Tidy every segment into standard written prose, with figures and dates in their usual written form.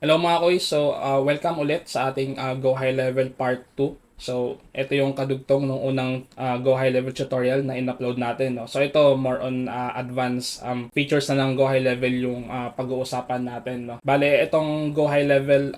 Hello mga koy, so welcome ulit sa ating Go High Level Part 2. So ito yung kadugtong ng unang Go High Level tutorial na in-upload natin. No? So ito more on advanced features na ng Go High Level yung pag-uusapan natin. No? Bale, itong Go High Level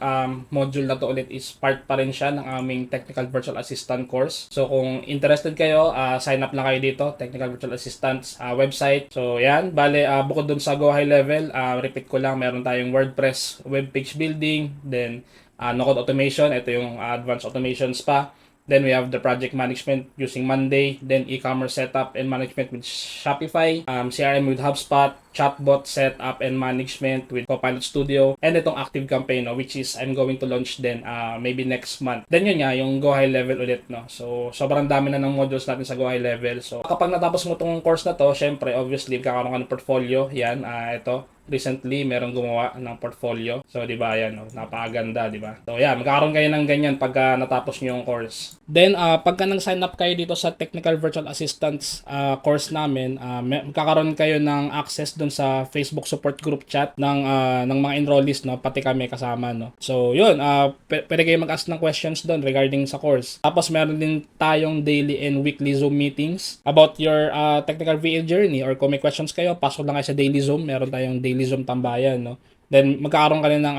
module na to ulit is part pa rin siya ng aming Technical Virtual Assistant course. So kung interested kayo, sign up lang kayo dito, Technical Virtual Assistants website. So yan, bale bukod dun sa Go High Level, repeat ko lang, meron tayong WordPress web page building, then no-code automation, ito yung advanced automations pa. Then we have the project management using Monday, then e-commerce setup and management with Shopify, CRM with HubSpot, chatbot setup and management with Copilot Studio, and itong Active Campaign, no, which is I'm going to launch then maybe next month. Then yun nga, yung Go High Level ulit. No? So sobrang dami na ng modules natin sa Go High Level. So kapag natapos mo itong course na to, syempre obviously kakaroon ka ng portfolio. Yan, ito. Recently, merong gumawa ng portfolio. So, di ba, yan, no? Napakaganda, di ba? So, yeah, magkakaroon kayo ng ganyan pagka natapos nyo yung course. Then, pagka nang-sign up kayo dito sa Technical Virtual Assistants course namin, magkakaroon kayo ng access dun sa Facebook support group chat ng mga enrollees, no? Pati kami kasama, no? So, yun, pwede kayo mag-ask ng questions dun regarding sa course. Tapos, meron din tayong daily and weekly Zoom meetings about your technical VA journey, or kung may questions kayo, pasok lang kayo sa daily Zoom. Meron tayong daily Zoom tambayan, no? Then magkakaroon ka rin ng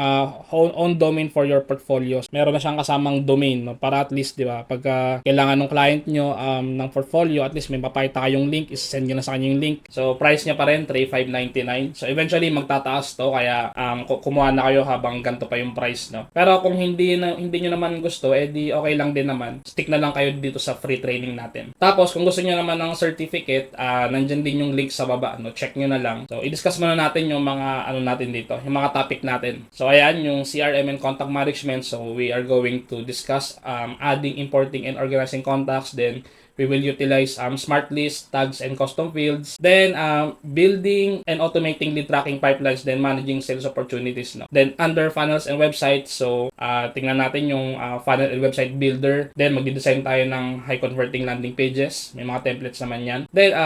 own domain for your portfolio. Meron na siyang kasamang domain, no? Para at least, di ba, pagka kailangan ng client nyo ng portfolio, at least may papakita kayong link, is-send nyo na sa kanya yung link. So price niya pa rin, $3,599. So eventually magtataas to, kaya kumuha na kayo habang ganito pa yung price, no? Pero kung hindi nyo naman gusto, edi okay lang din naman. Stick na lang kayo dito sa free training natin. Tapos kung gusto nyo naman ng certificate, nandyan din yung link sa baba, no? Check nyo na lang. So i-discuss muna natin yung mga natin dito, yung mga topic natin. So ayan, yung CRM and contact management. So we are going to discuss adding, importing, and organizing contacts. Then we will utilize smart lists, tags, and custom fields. Then building and automating lead tracking pipelines. Then managing sales opportunities. No? Then under funnels and websites. So tingnan natin yung funnel and website builder. Then magdi-design tayo ng high converting landing pages. May mga templates naman yan. Then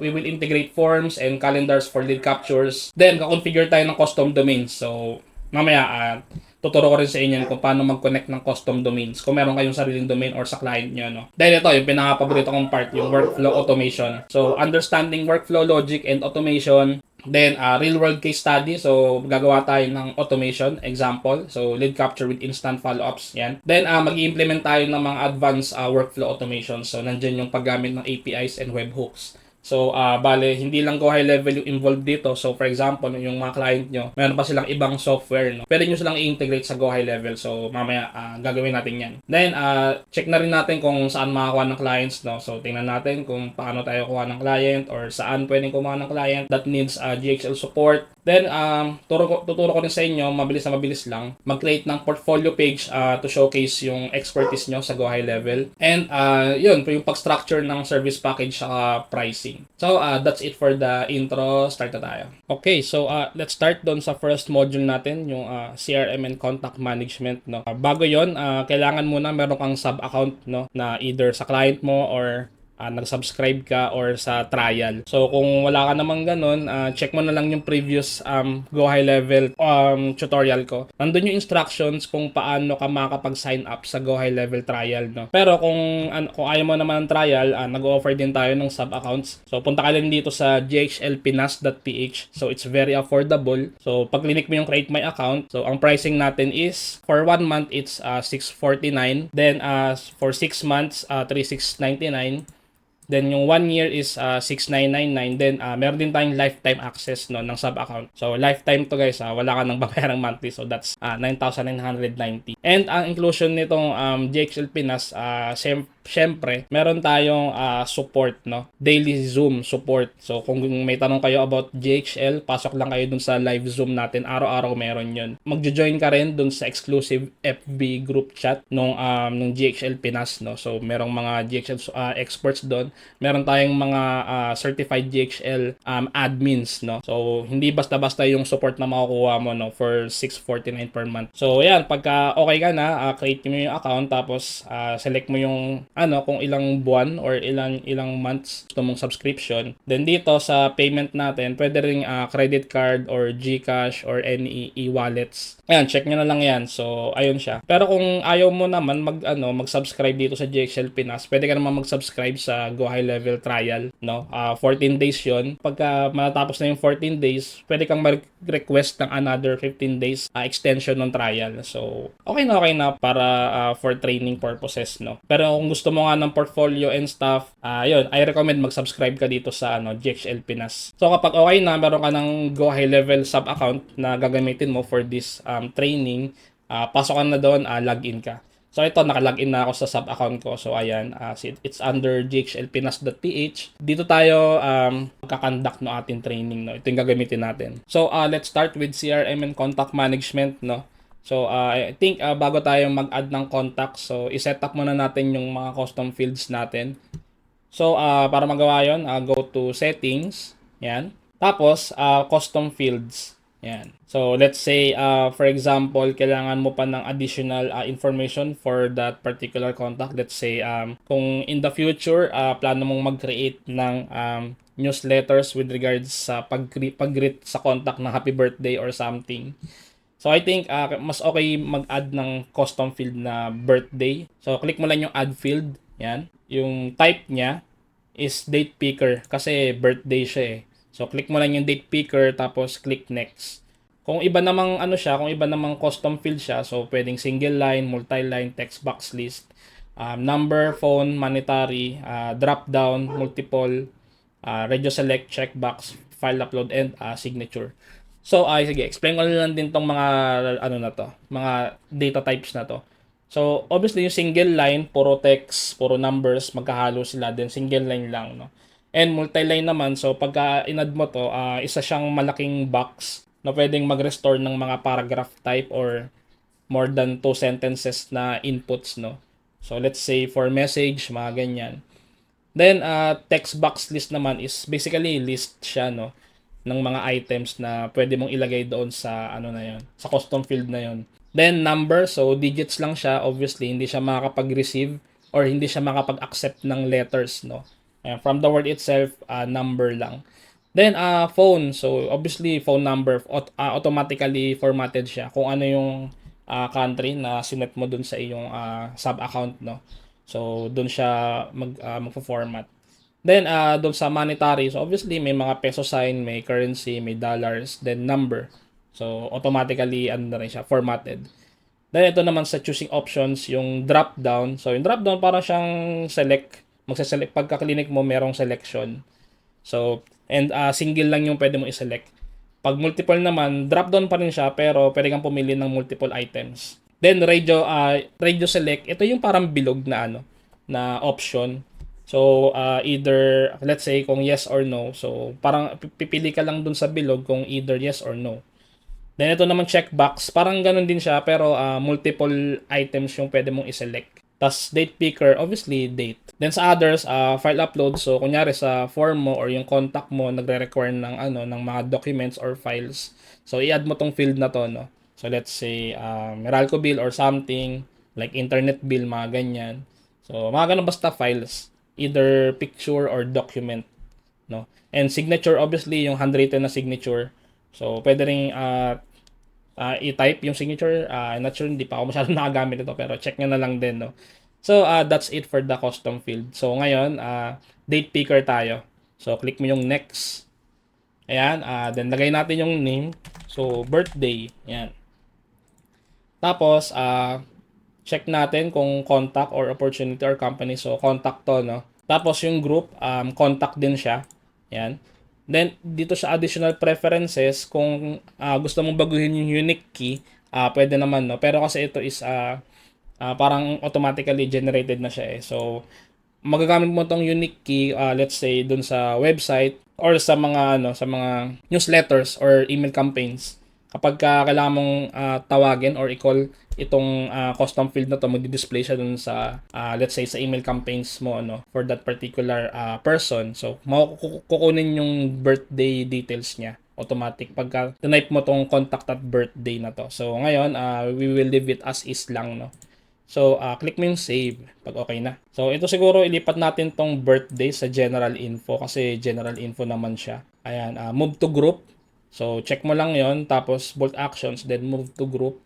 we will integrate forms and calendars for lead captures. Then kakonfigure tayo ng custom domains. So mamaya tuturo ko rin sa inyo kung paano mag-connect ng custom domains kung meron kayong sariling domain or sa client nyo, no? Dahil ito, yung pinaka-paborito kong part, yung workflow automation. So, understanding workflow logic and automation. Then, real-world case study. So, gagawa tayo ng automation, example. So, lead capture with instant follow-ups. Yan. Then, mag-i-implement tayo ng mga advanced workflow automation. So, nandyan yung paggamit ng APIs and webhooks. So, bale, hindi lang Go High Level yung involved dito. So, for example, yung mga client nyo, meron pa silang ibang software, no? Pwede nyo silang i-integrate sa Go High Level. So, mamaya, gagawin natin yan. Then, check na rin natin kung saan makakuha ng clients, no? So, tingnan natin kung paano tayo kuha ng client or saan pwedeng kumuha ng client that needs GXL support. Then, tuturo ko rin sa inyo, mabilis na mabilis lang, mag-create ng portfolio page to showcase yung expertise nyo sa Go High Level. And, yun, yung pag-structure ng service package sa pricing. So, that's it for the intro. Start na tayo. Okay, so let's start doon sa first module natin, yung CRM and contact management, no. Bago yon, kailangan muna meron kang sub-account, no, na either sa client mo or nag-subscribe ka or sa trial. So kung wala ka namang ganun, check mo na lang yung previous Go High Level tutorial ko. Nandun yung instructions kung paano ka makakapag-sign up sa Go High Level trial, no. Pero kung ayaw mo naman ng trial, nag-offer din tayo ng sub-accounts. So punta ka lang dito sa ghlpinas.ph. So it's very affordable. So pag clinic mo yung create my account, so ang pricing natin is for 1 month it's $649. Then for 6 months, $3,699. Then yung 1 year is $6,999. Then meron din tayong lifetime access, no, ng sub-account. So lifetime to guys, wala ka nang babayarang monthly. So that's $9,990. And ang inclusion nitong GXL Pinas, syempre, meron tayong support, no? Daily Zoom support. So kung may tanong kayo about GXL, pasok lang kayo dun sa live Zoom natin. Araw-araw meron yun. Magjo-join ka rin dun sa exclusive FB group chat nung GXL Pinas, no? So merong mga GXL experts doon. Meron tayong mga certified GXL admins, no? So hindi basta-basta yung support na makukuha mo, no, for $649 per month. So ayan, pagka okay ka na, create mo yung account, tapos select mo yung kung ilang buwan or ilang months gusto mong subscription. Then dito sa payment natin, pwede ring credit card or GCash or any e-wallets. Ayan, check nyo na lang yan. So, ayun siya. Pero kung ayaw mo naman mag-subscribe dito sa GXL Pinas, pwede ka naman mag-subscribe sa Go High Level Trial, no? 14 days 'yon. Pagka matapos na yung 14 days, pwede kang mag-request ng another 15 days extension ng trial. So, okay na para for training purposes, no? Pero kung gusto mo nga ng portfolio and stuff, yun, I recommend mag-subscribe ka dito sa GXL Pinas. So, kapag okay na, meron ka ng Go High Level sub account na gagamitin mo for this training, pasok ka na doon, login ka. So ito, nakalogin na ako sa sub-account ko. So ayan, it's under gxlpinas.ph. Dito tayo magkakandak no ating training. No? Ito yung gagamitin natin. So let's start with CRM and contact management. No? So I think bago tayo mag-add ng contact, so iset up muna natin yung mga custom fields natin. So para magawa yun, go to settings. Yan. Tapos custom fields. Yan. So, let's say, for example, kailangan mo pa ng additional information for that particular contact. Let's say, kung in the future, plano mong mag-create ng newsletters with regards sa pag-greet sa contact ng happy birthday or something. So, I think, mas okay mag-add ng custom field na birthday. So, click mo lang yung add field. Yan. Yung type niya is date picker kasi birthday siya eh. So, click mo lang yung date picker tapos click next. Kung iba namang kung iba namang custom field siya, so pwedeng single line, multi-line, text box list, number, phone, monetary, drop down, multiple, radio select, checkbox, file upload, and signature. So, sige, explain ko lang din tong mga mga data types na to. So, obviously, yung single line, puro text, puro numbers, magkahalo sila, then single line lang, no? And multi-line naman, so pagka in-add mo to, isa siyang malaking box na pwedeng mag-restore ng mga paragraph type or more than 2 sentences na inputs, no? So, let's say for message, mga ganyan. Then, text box list naman is basically list siya, no? Ng mga items na pwede mong ilagay doon sa, sa custom field na yon. Then, number, so digits lang siya. Obviously, hindi siya makakapag-receive or hindi siya makapag-accept ng letters, no? Ayan, from the word itself, number lang. Then, phone. So, obviously, phone number, automatically formatted siya kung ano yung country na sinet mo dun sa iyong sub-account, no? So, dun siya magpo-format. Then, dun sa monetary, so obviously, may mga peso sign, may currency, may dollars, then number. So, automatically, na rin siya, formatted. Then, ito naman sa choosing options, yung drop down. So, yung drop down, parang siyang select. Magsa-select, pagka-clinic mo, merong selection. So, and single lang yung pwede mo i-select. Pag multiple naman, drop down pa rin siya, pero pwede kang pumili ng multiple items. Then, radio select, ito yung parang bilog na na option. So, either, let's say, kung yes or no. So, parang pipili ka lang dun sa bilog kung either yes or no. Then, ito naman checkbox. Parang ganun din siya, pero multiple items yung pwede mong i-select. Tas date picker, obviously, date. Then sa others, file upload. So, kunyari sa form mo or yung contact mo, nagre-require ng, ng mga documents or files. So, i-add mo tong field na to, no? So, let's say, Meralco bill or something, like internet bill, mga ganyan. So, mga ganun basta files. Either picture or document, no? And signature, obviously, yung handwritten na signature. So, pwede rin i-type yung signature. I'm not sure, hindi pa ako masyadong nakagamit ito, pero check nyo na lang din, no? So, that's it for the custom field. So, ngayon, date picker tayo. So, click mo yung next. Ayan, then lagay natin yung name. So, birthday. Ayan. Tapos, check natin kung contact or opportunity or company. So, contact to, no? Tapos, yung group, contact din siya. Ayan. Then, dito sa additional preferences, kung gusto mong baguhin yung unique key, pwede naman, no? Pero kasi ito is parang automatically generated na siya eh. So, magagamit mo tong unique key, let's say, dun sa website or sa mga, sa mga newsletters or email campaigns. Kapag kailangan mong tawagin or i-call itong custom field na to, magdi-display siya dun sa, let's say, sa email campaigns mo, for that particular person. So, kukunin yung birthday details niya automatic pagka type mo tong contact at birthday na to. So, ngayon, we will leave it as is lang, no? So, click mo yung save pag okay na. So, ito siguro ilipat natin tong birthday sa general info kasi general info naman siya. Ayan, move to group. So, check mo lang yon, tapos bolt actions, then move to group.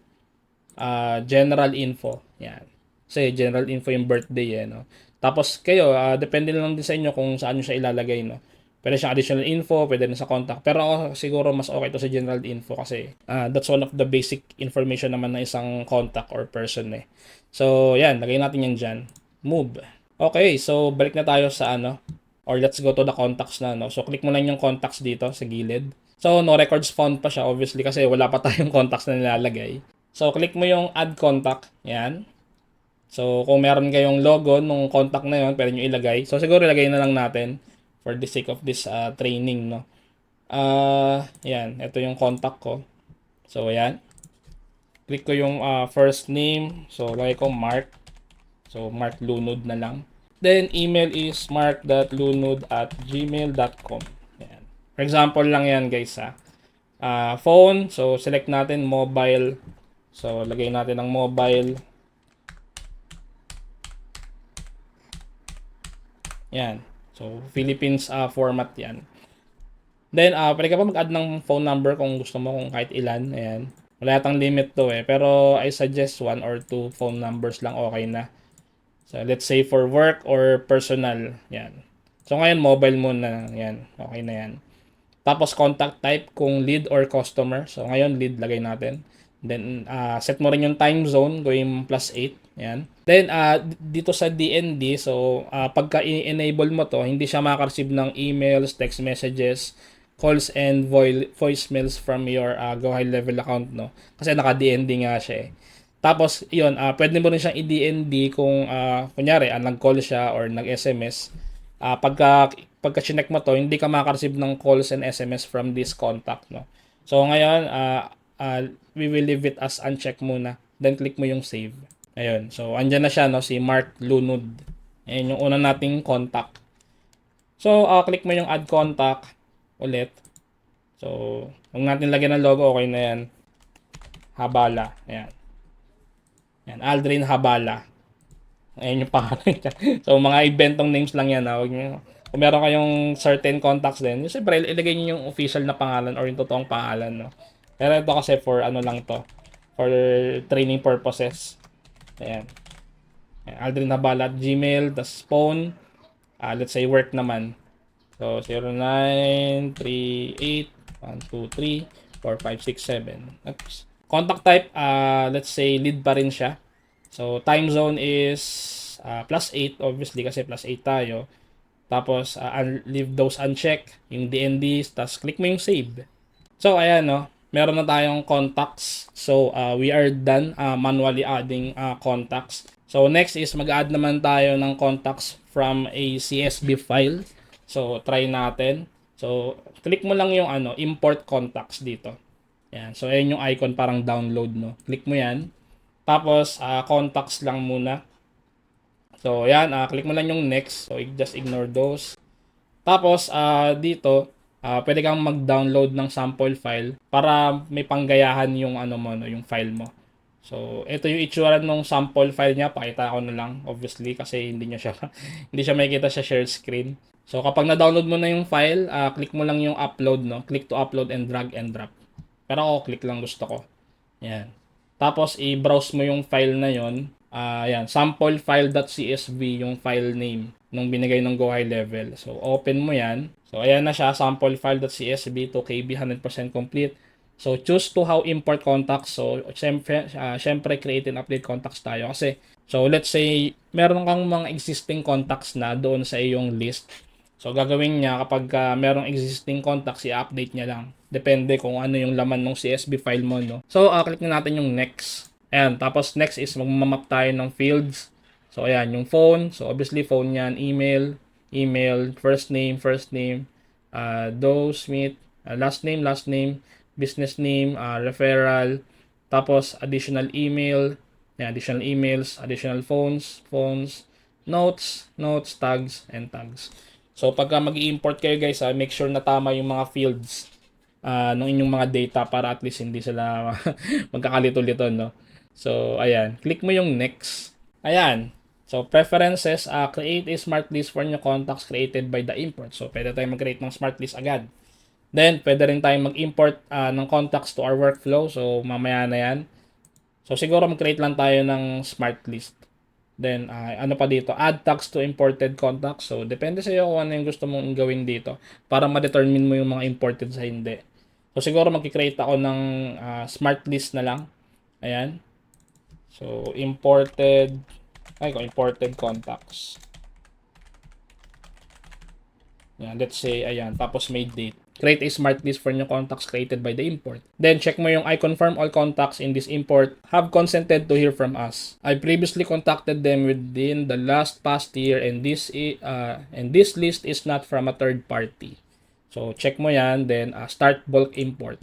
General info. Yan. Kasi general info yung birthday no. Tapos kayo, depende lang din sa inyo kung saan nyo siya ilalagay, no. Pwede siyang additional info, pwede na sa contact. Pero ako siguro mas okay to sa general info kasi that's one of the basic information naman ng isang contact or person eh. So, yan, lagay natin yan dyan. Move. Okay, so balik na tayo sa or let's go to the contacts na, no. So, click mo lang yung contacts dito sa gilid. So, no records found pa siya obviously kasi wala pa tayong contacts na nilalagay. So, click mo yung add contact. Yan. So, kung meron kayong logo nung contact na yun, pwede nyo ilagay. So, siguro ilagay na lang natin for the sake of this training, no. Yan. Ito yung contact ko. So, yan. Click ko yung first name. So, lagay ko Mark. So, Mark Lunod na lang. Then, email is mark.lunod@gmail.com. Yan. For example lang yan, guys, phone. So, select natin mobile. So, lagay natin ang mobile. Yan. So, Philippines format yan. Then, pwede ka pa mag-add ng phone number kung gusto mo, kung kahit ilan. Ayan. Wala yatang limit to eh. Pero, I suggest 1 or 2 phone numbers lang okay na. So, let's say for work or personal. Yan. So, ngayon, mobile muna. Yan. Okay na yan. Tapos, contact type kung lead or customer. So, ngayon, lead lagay natin. Then, set mo rin yung time zone, gawin +8. Yan. Then, dito sa DND, so, pagka i-enable mo to, hindi siya makaka-receive ng emails, text messages, calls, and voicemails from your Go High Level account, no? Kasi naka-DND nga siya eh. Tapos, yun, pwede mo rin siyang i-DND kung, kunyari, nag-call siya or nag-SMS. Pagka chinek mo to, hindi ka makaka-receive ng calls and SMS from this contact, no? So, ngayon, we will leave it as unchecked muna. Then, click mo yung save. Ayun. So, andyan na siya, no? Si Mark Lunod. Ayun yung una nating contact. So, click mo yung add contact ulit. So, huwag natin lagyan ng logo. Okay na yan. Habala. Ayan. Ayan. Aldrin Habala. Ayan yung pangalan niya. So, mga inventong names lang yan. Huwag nyo. Kung meron kayong certain contacts din, siyempre, ilagay nyo yung official na pangalan or yung totoong pangalan, no? Pero ito kasi for ano lang to. For training purposes. Ayan. Aldrin Habala at Gmail. Tas phone. Let's say work naman. So, 0938-123-4567. Oops. Contact type, let's say lead pa rin siya. So, time zone is +8, obviously, kasi +8 tayo. Tapos, leave those unchecked, yung DNDs, tapos click mo yung save. So, ayan, no. Meron na tayong contacts. So, we are done manually adding contacts. So, next is mag-add naman tayo ng contacts from a CSV file. So, try natin. So, click mo lang yung import contacts dito. Yan. So, ayan yung icon parang download, no. Click mo yan. Tapos, contacts lang muna. So, yan. Click mo lang yung next. So, just ignore those. Tapos, dito, pwede kang mag-download ng sample file para may panggayahan yung yung file mo. So, ito yung itsura ng sample file niya. Pakita ko na lang, obviously, kasi hindi niya siya hindi siya makikita sa share screen. So, kapag na-download mo na yung file, click mo lang yung upload, no? Click to upload and drag and drop. Pero ako, click lang gusto ko. Yan. Tapos, i-browse mo yung file na yon. Yan, samplefile.csv yung file name nung binigay ng Go High Level. So, open mo yan. So, ayan na siya, samplefile.csv to KB 100% complete. So, choose to how import contacts. So, syempre create and update contacts tayo. Kasi, so let's say, meron kang mga existing contacts na doon sa iyong list. So, gagawin niya kapag merong existing contacts, i-update niya lang. Depende kung ano yung laman ng CSV file mo, no? So, click na natin yung next. Ayan, tapos next is magmamap tayo ng fields. So, ayan, yung phone. So, obviously, phone yan. Email, first name, Doe Smith, last name, business name, referral, tapos additional email, additional emails, additional phones, notes, tags, and tags. So, pagka mag-i-import kayo guys, make sure na tama yung mga fields ng inyong mga data para at least hindi sila magkakalito-lito, no? So, ayan. Click mo yung next. Ayan. So, preferences, create a smart list for new contacts created by the import. So, pwede tayong mag-create ng smart list agad. Then, pwede rin tayong mag-import ng contacts to our workflow. So, mamaya na yan. So, siguro mag-create lang tayo ng smart list. Then, ano pa dito? Add tags to imported contacts. So, depende sa iyo kung ano yung gusto mong gawin dito para ma-determine mo yung mga imported sa hindi. So, siguro mag-create ako ng smart list na lang. Ayan. So, imported contacts. Ayan, let's say, ayan, tapos may date. Create a smart list for new contacts created by the import. Then, check mo yung I confirm all contacts in this import have consented to hear from us. I previously contacted them within the last past year and this list is not from a third party. So, check mo yan, then start bulk import.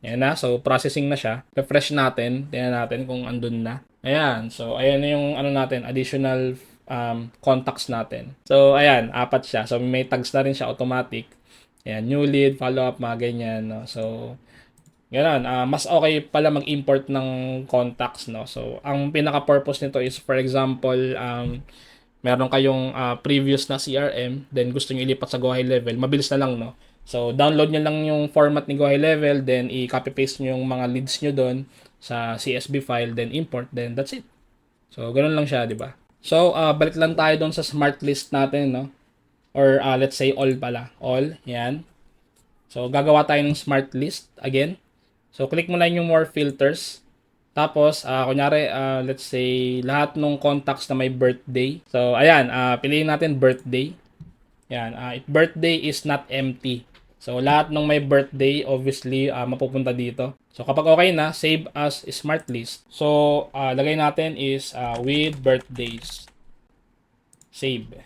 Ayan na, so processing na siya. Refresh natin, tingnan natin kung andun na. Ayan, so ayan na yung ano natin, additional contacts natin. So ayan, 4 siya. So may tags na rin siya automatic. Ayan, new lead, follow up, mga ganyan. No? So, gano'n. Mas okay pala mag-import ng contacts. No? So, ang pinaka-purpose nito is, for example, meron kayong previous na CRM, then gusto nyo ilipat sa Go High Level, mabilis na lang, no? So, download nyo lang yung format ni Go High Level, then i-copy-paste nyo yung mga leads nyo doon sa CSV file, then import, then that's it. So, ganun lang siya, di ba? So, balik lang tayo doon sa smart list natin, no? Or let's say all pala. All, yan. So, gagawa tayo ng smart list again. So, click mo lang yung more filters. Tapos, kunyari, let's say, lahat ng contacts na may birthday. So, ayan, piliin natin birthday. Yan, birthday is not empty. So, lahat ng may birthday, obviously, mapupunta dito. So, kapag okay na, save as smart list. So, lagay natin is with birthdays. Save.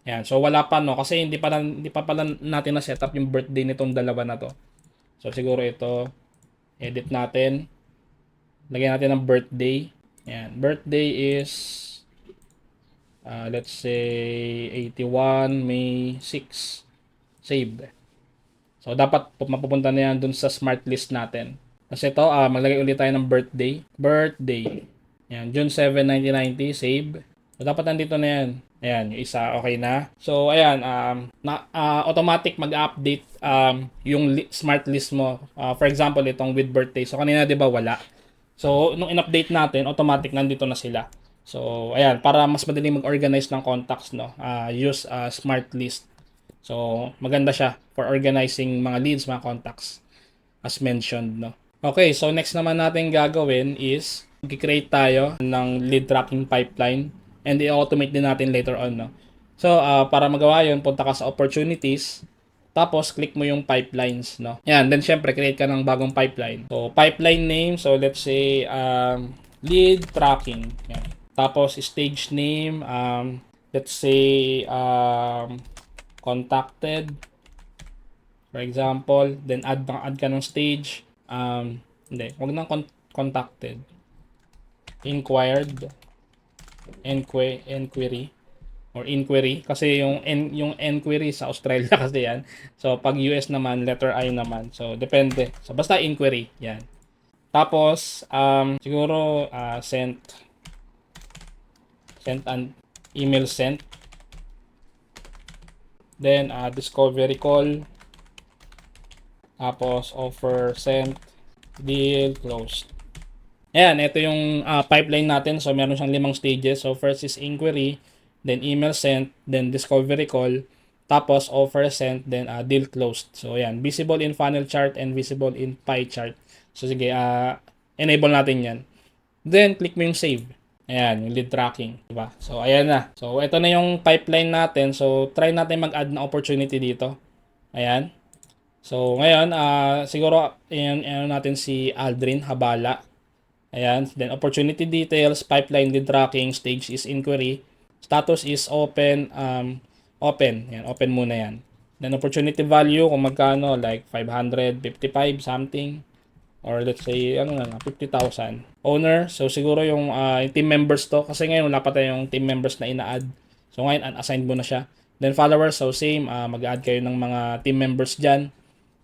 Yan, so wala pa, no? Kasi hindi pa pala natin na setup yung birthday nitong dalawa na to. So, siguro ito, edit natin. Lagyan natin ng birthday. Yan, birthday is let's say 81 May 6. Save. So dapat mapupunta na yan dun sa smart list natin. Kasi ito, maglagay ulit tayo ng birthday. Birthday. Yan, June 7, 1990. Save. So dapat nandito na yan. Ayan, yung isa, okay na. So, ayan, automatic mag-update yung smart list mo. For example, itong with birthday. So, kanina, di ba, wala. So, nung in-update natin, automatic nandito na sila. So, ayan, para mas madaling mag-organize ng contacts, no? Use smart list. So, maganda siya for organizing mga leads, mga contacts, as mentioned, no? Okay, so next naman natin gagawin is mag-create tayo ng lead tracking pipeline and i-automate din natin later on, no? So, para magawa yun, punta ka sa opportunities, tapos click mo yung pipelines, no? Yan, then syempre create ka ng bagong pipeline. So, pipeline name, so let's say lead tracking. Yan. Tapos stage name, let's say contacted, for example, then add ka ng stage. Hindi, wag nang contacted. Inquired, inquiry or inquiry kasi yung inquiry sa Australia kasi yan. So pag US naman letter I naman. So depende. So basta inquiry, yan. Tapos siguro sent an email sent. Then discovery call. Tapos offer sent, deal closed. Ayan, ito yung pipeline natin. So, meron siyang 5 stages. So, first is inquiry, then email sent, then discovery call, tapos offer sent, then deal closed. So, ayan, visible in funnel chart and visible in pie chart. So, sige, enable natin yan. Then, click mo yung save. Ayan, yung lead tracking. Diba? So, ayan na. So, ito na yung pipeline natin. So, try natin mag-add na opportunity dito. Ayan. So, ngayon, siguro, ano natin si Aldrin Habala. Ayan, then opportunity details, pipeline lead tracking, stage is inquiry, status is open, open. Yan, open muna yan. Then opportunity value kung magkano, like 555 something, or let's say 50,000. Owner, so siguro yung team members to kasi ngayon wala pa tayong team members na ina-add. So ngayon unassigned mo na siya. Then followers, so same, mag-add kayo ng mga team members diyan.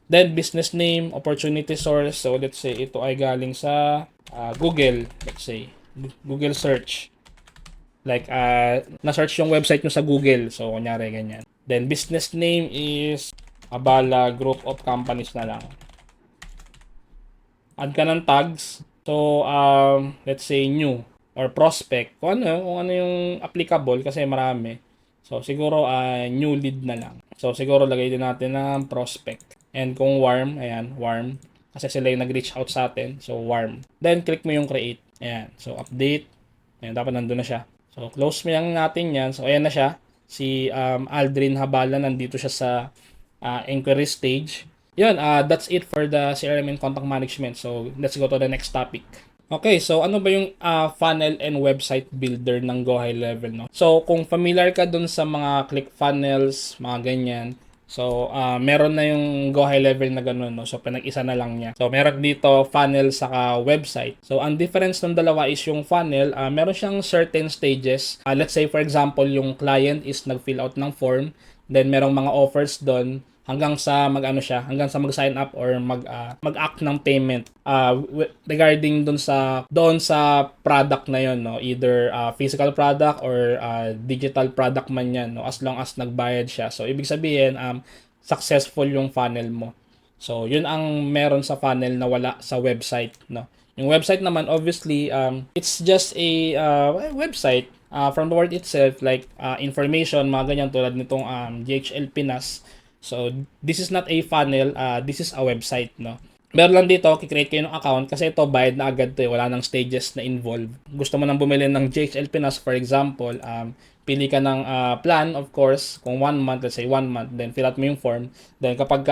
Then business name, opportunity source. So let's say ito ay galing sa Google, let's say. Google search. Like, na-search yung website nyo sa Google. So, kunyari, ganyan. Then, business name is Abala Group of Companies na lang. Add ka ng tags. So, let's say new or prospect. Kung ano yung applicable kasi marami. So, siguro new lead na lang. So, siguro lagay din natin ng prospect. And kung warm, ayan, warm. Kasi sila yung nag-reach out sa atin. So, warm. Then, click mo yung create. Ayan. So, update. Ayan, dapat nandun na siya. So, close mo lang natin yan. So, ayan na siya. Si Aldrin Habala, nandito siya sa inquiry stage. Yun, that's it for the CRM and contact management. So, let's go to the next topic. Okay, so ano ba yung funnel and website builder ng Go High Level, no? So, kung familiar ka dun sa mga ClickFunnels, mga ganyan, so, meron na yung Go High Level na ganun, no? So, pinag-isa na lang niya. So, meron dito funnel saka website. So, ang difference ng dalawa is yung funnel, meron siyang certain stages. Let's say, for example, yung client is nag-fill out ng form, then merong mga offers doon hanggang sa hanggang sa mag-sign up or mag-act ng payment regarding doon sa product na yon, no, either physical product or digital product man yan, no, as long as nagbayad siya. So ibig sabihin successful yung funnel mo. So yun ang meron sa funnel na wala sa website, no. Yung website naman, obviously, it's just a website. From the word itself, like information, mga ganyan tulad nitong GHL Pinas. So, this is not a funnel, this is a website, no? Meron lang dito, kikreate kayo ng account kasi ito, bayad na agad to, wala nang stages na involved. Gusto mo nang bumili ng GHL Pinas, for example, pili ka ng plan, of course, kung 1 month, let's say 1 month, then fill out mo yung form. Then, kapag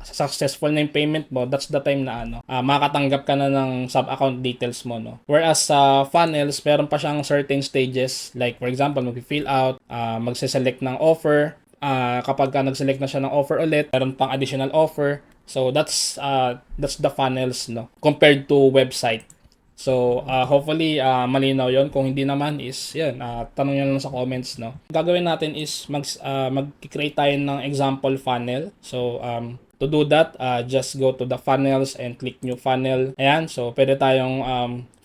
successful na yung payment mo, that's the time na makakatanggap ka na ng sub-account details mo, no? Whereas sa funnels, meron pa siyang certain stages, like for example, mag-fill out, magse-select ng offer, kapag nag-select na siya ng offer ulit, meron pang additional offer. So that's the funnels, no, compared to website. So hopefully malinaw 'yon. Kung hindi naman is 'yan, tanong niyo lang sa comments, no. Gagawin natin is mag-create tayo ng example funnel. So to do that, just go to the funnels and click new funnel. Ayan, so pwede tayong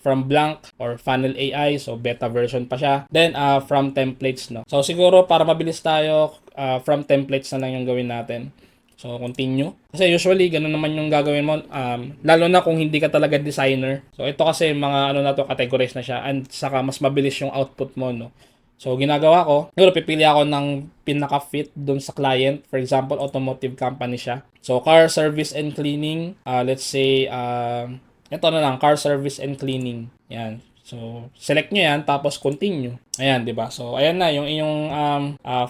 from blank or funnel AI, so beta version pa siya. Then from templates, no. So siguro para mabilis tayo, from templates na lang yung gawin natin. So continue. Kasi usually ganun naman yung gagawin mo, lalo na kung hindi ka talaga designer. So ito kasi mga na to, categorize na siya, and saka mas mabilis yung output mo, no. So ginagawa ko, siguro pipili ako ng pinaka-fit dun sa client. For example, automotive company siya. So car service and cleaning, let's say ito na lang, car service and cleaning. Yan. So, select nyo yan, tapos continue. Ayan, di ba? So, ayan na, yung inyong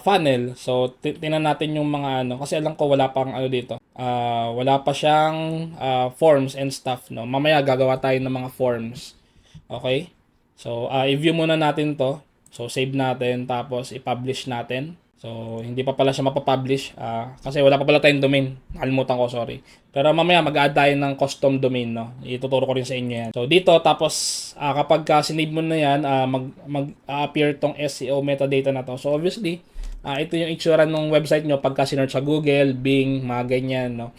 funnel. So, tingnan natin yung mga kasi alam ko wala pang dito. Wala pa siyang forms and stuff, no? Mamaya gagawa tayo ng mga forms. Okay? So, i-view muna natin to. So, save natin, tapos i-publish natin. So, hindi pa pala siya mapapublish kasi wala pa pala tayong domain. Nakalimutan ko, sorry. Pero mamaya mag-add tayo ng custom domain, no? Ituturo ko rin sa inyo yan. So, dito, tapos kapag sinave mo na yan, mag-appear tong SEO metadata na to. So, obviously, ito yung itsura ng website nyo pagka sinearch sa Google, Bing, mga ganyan, no?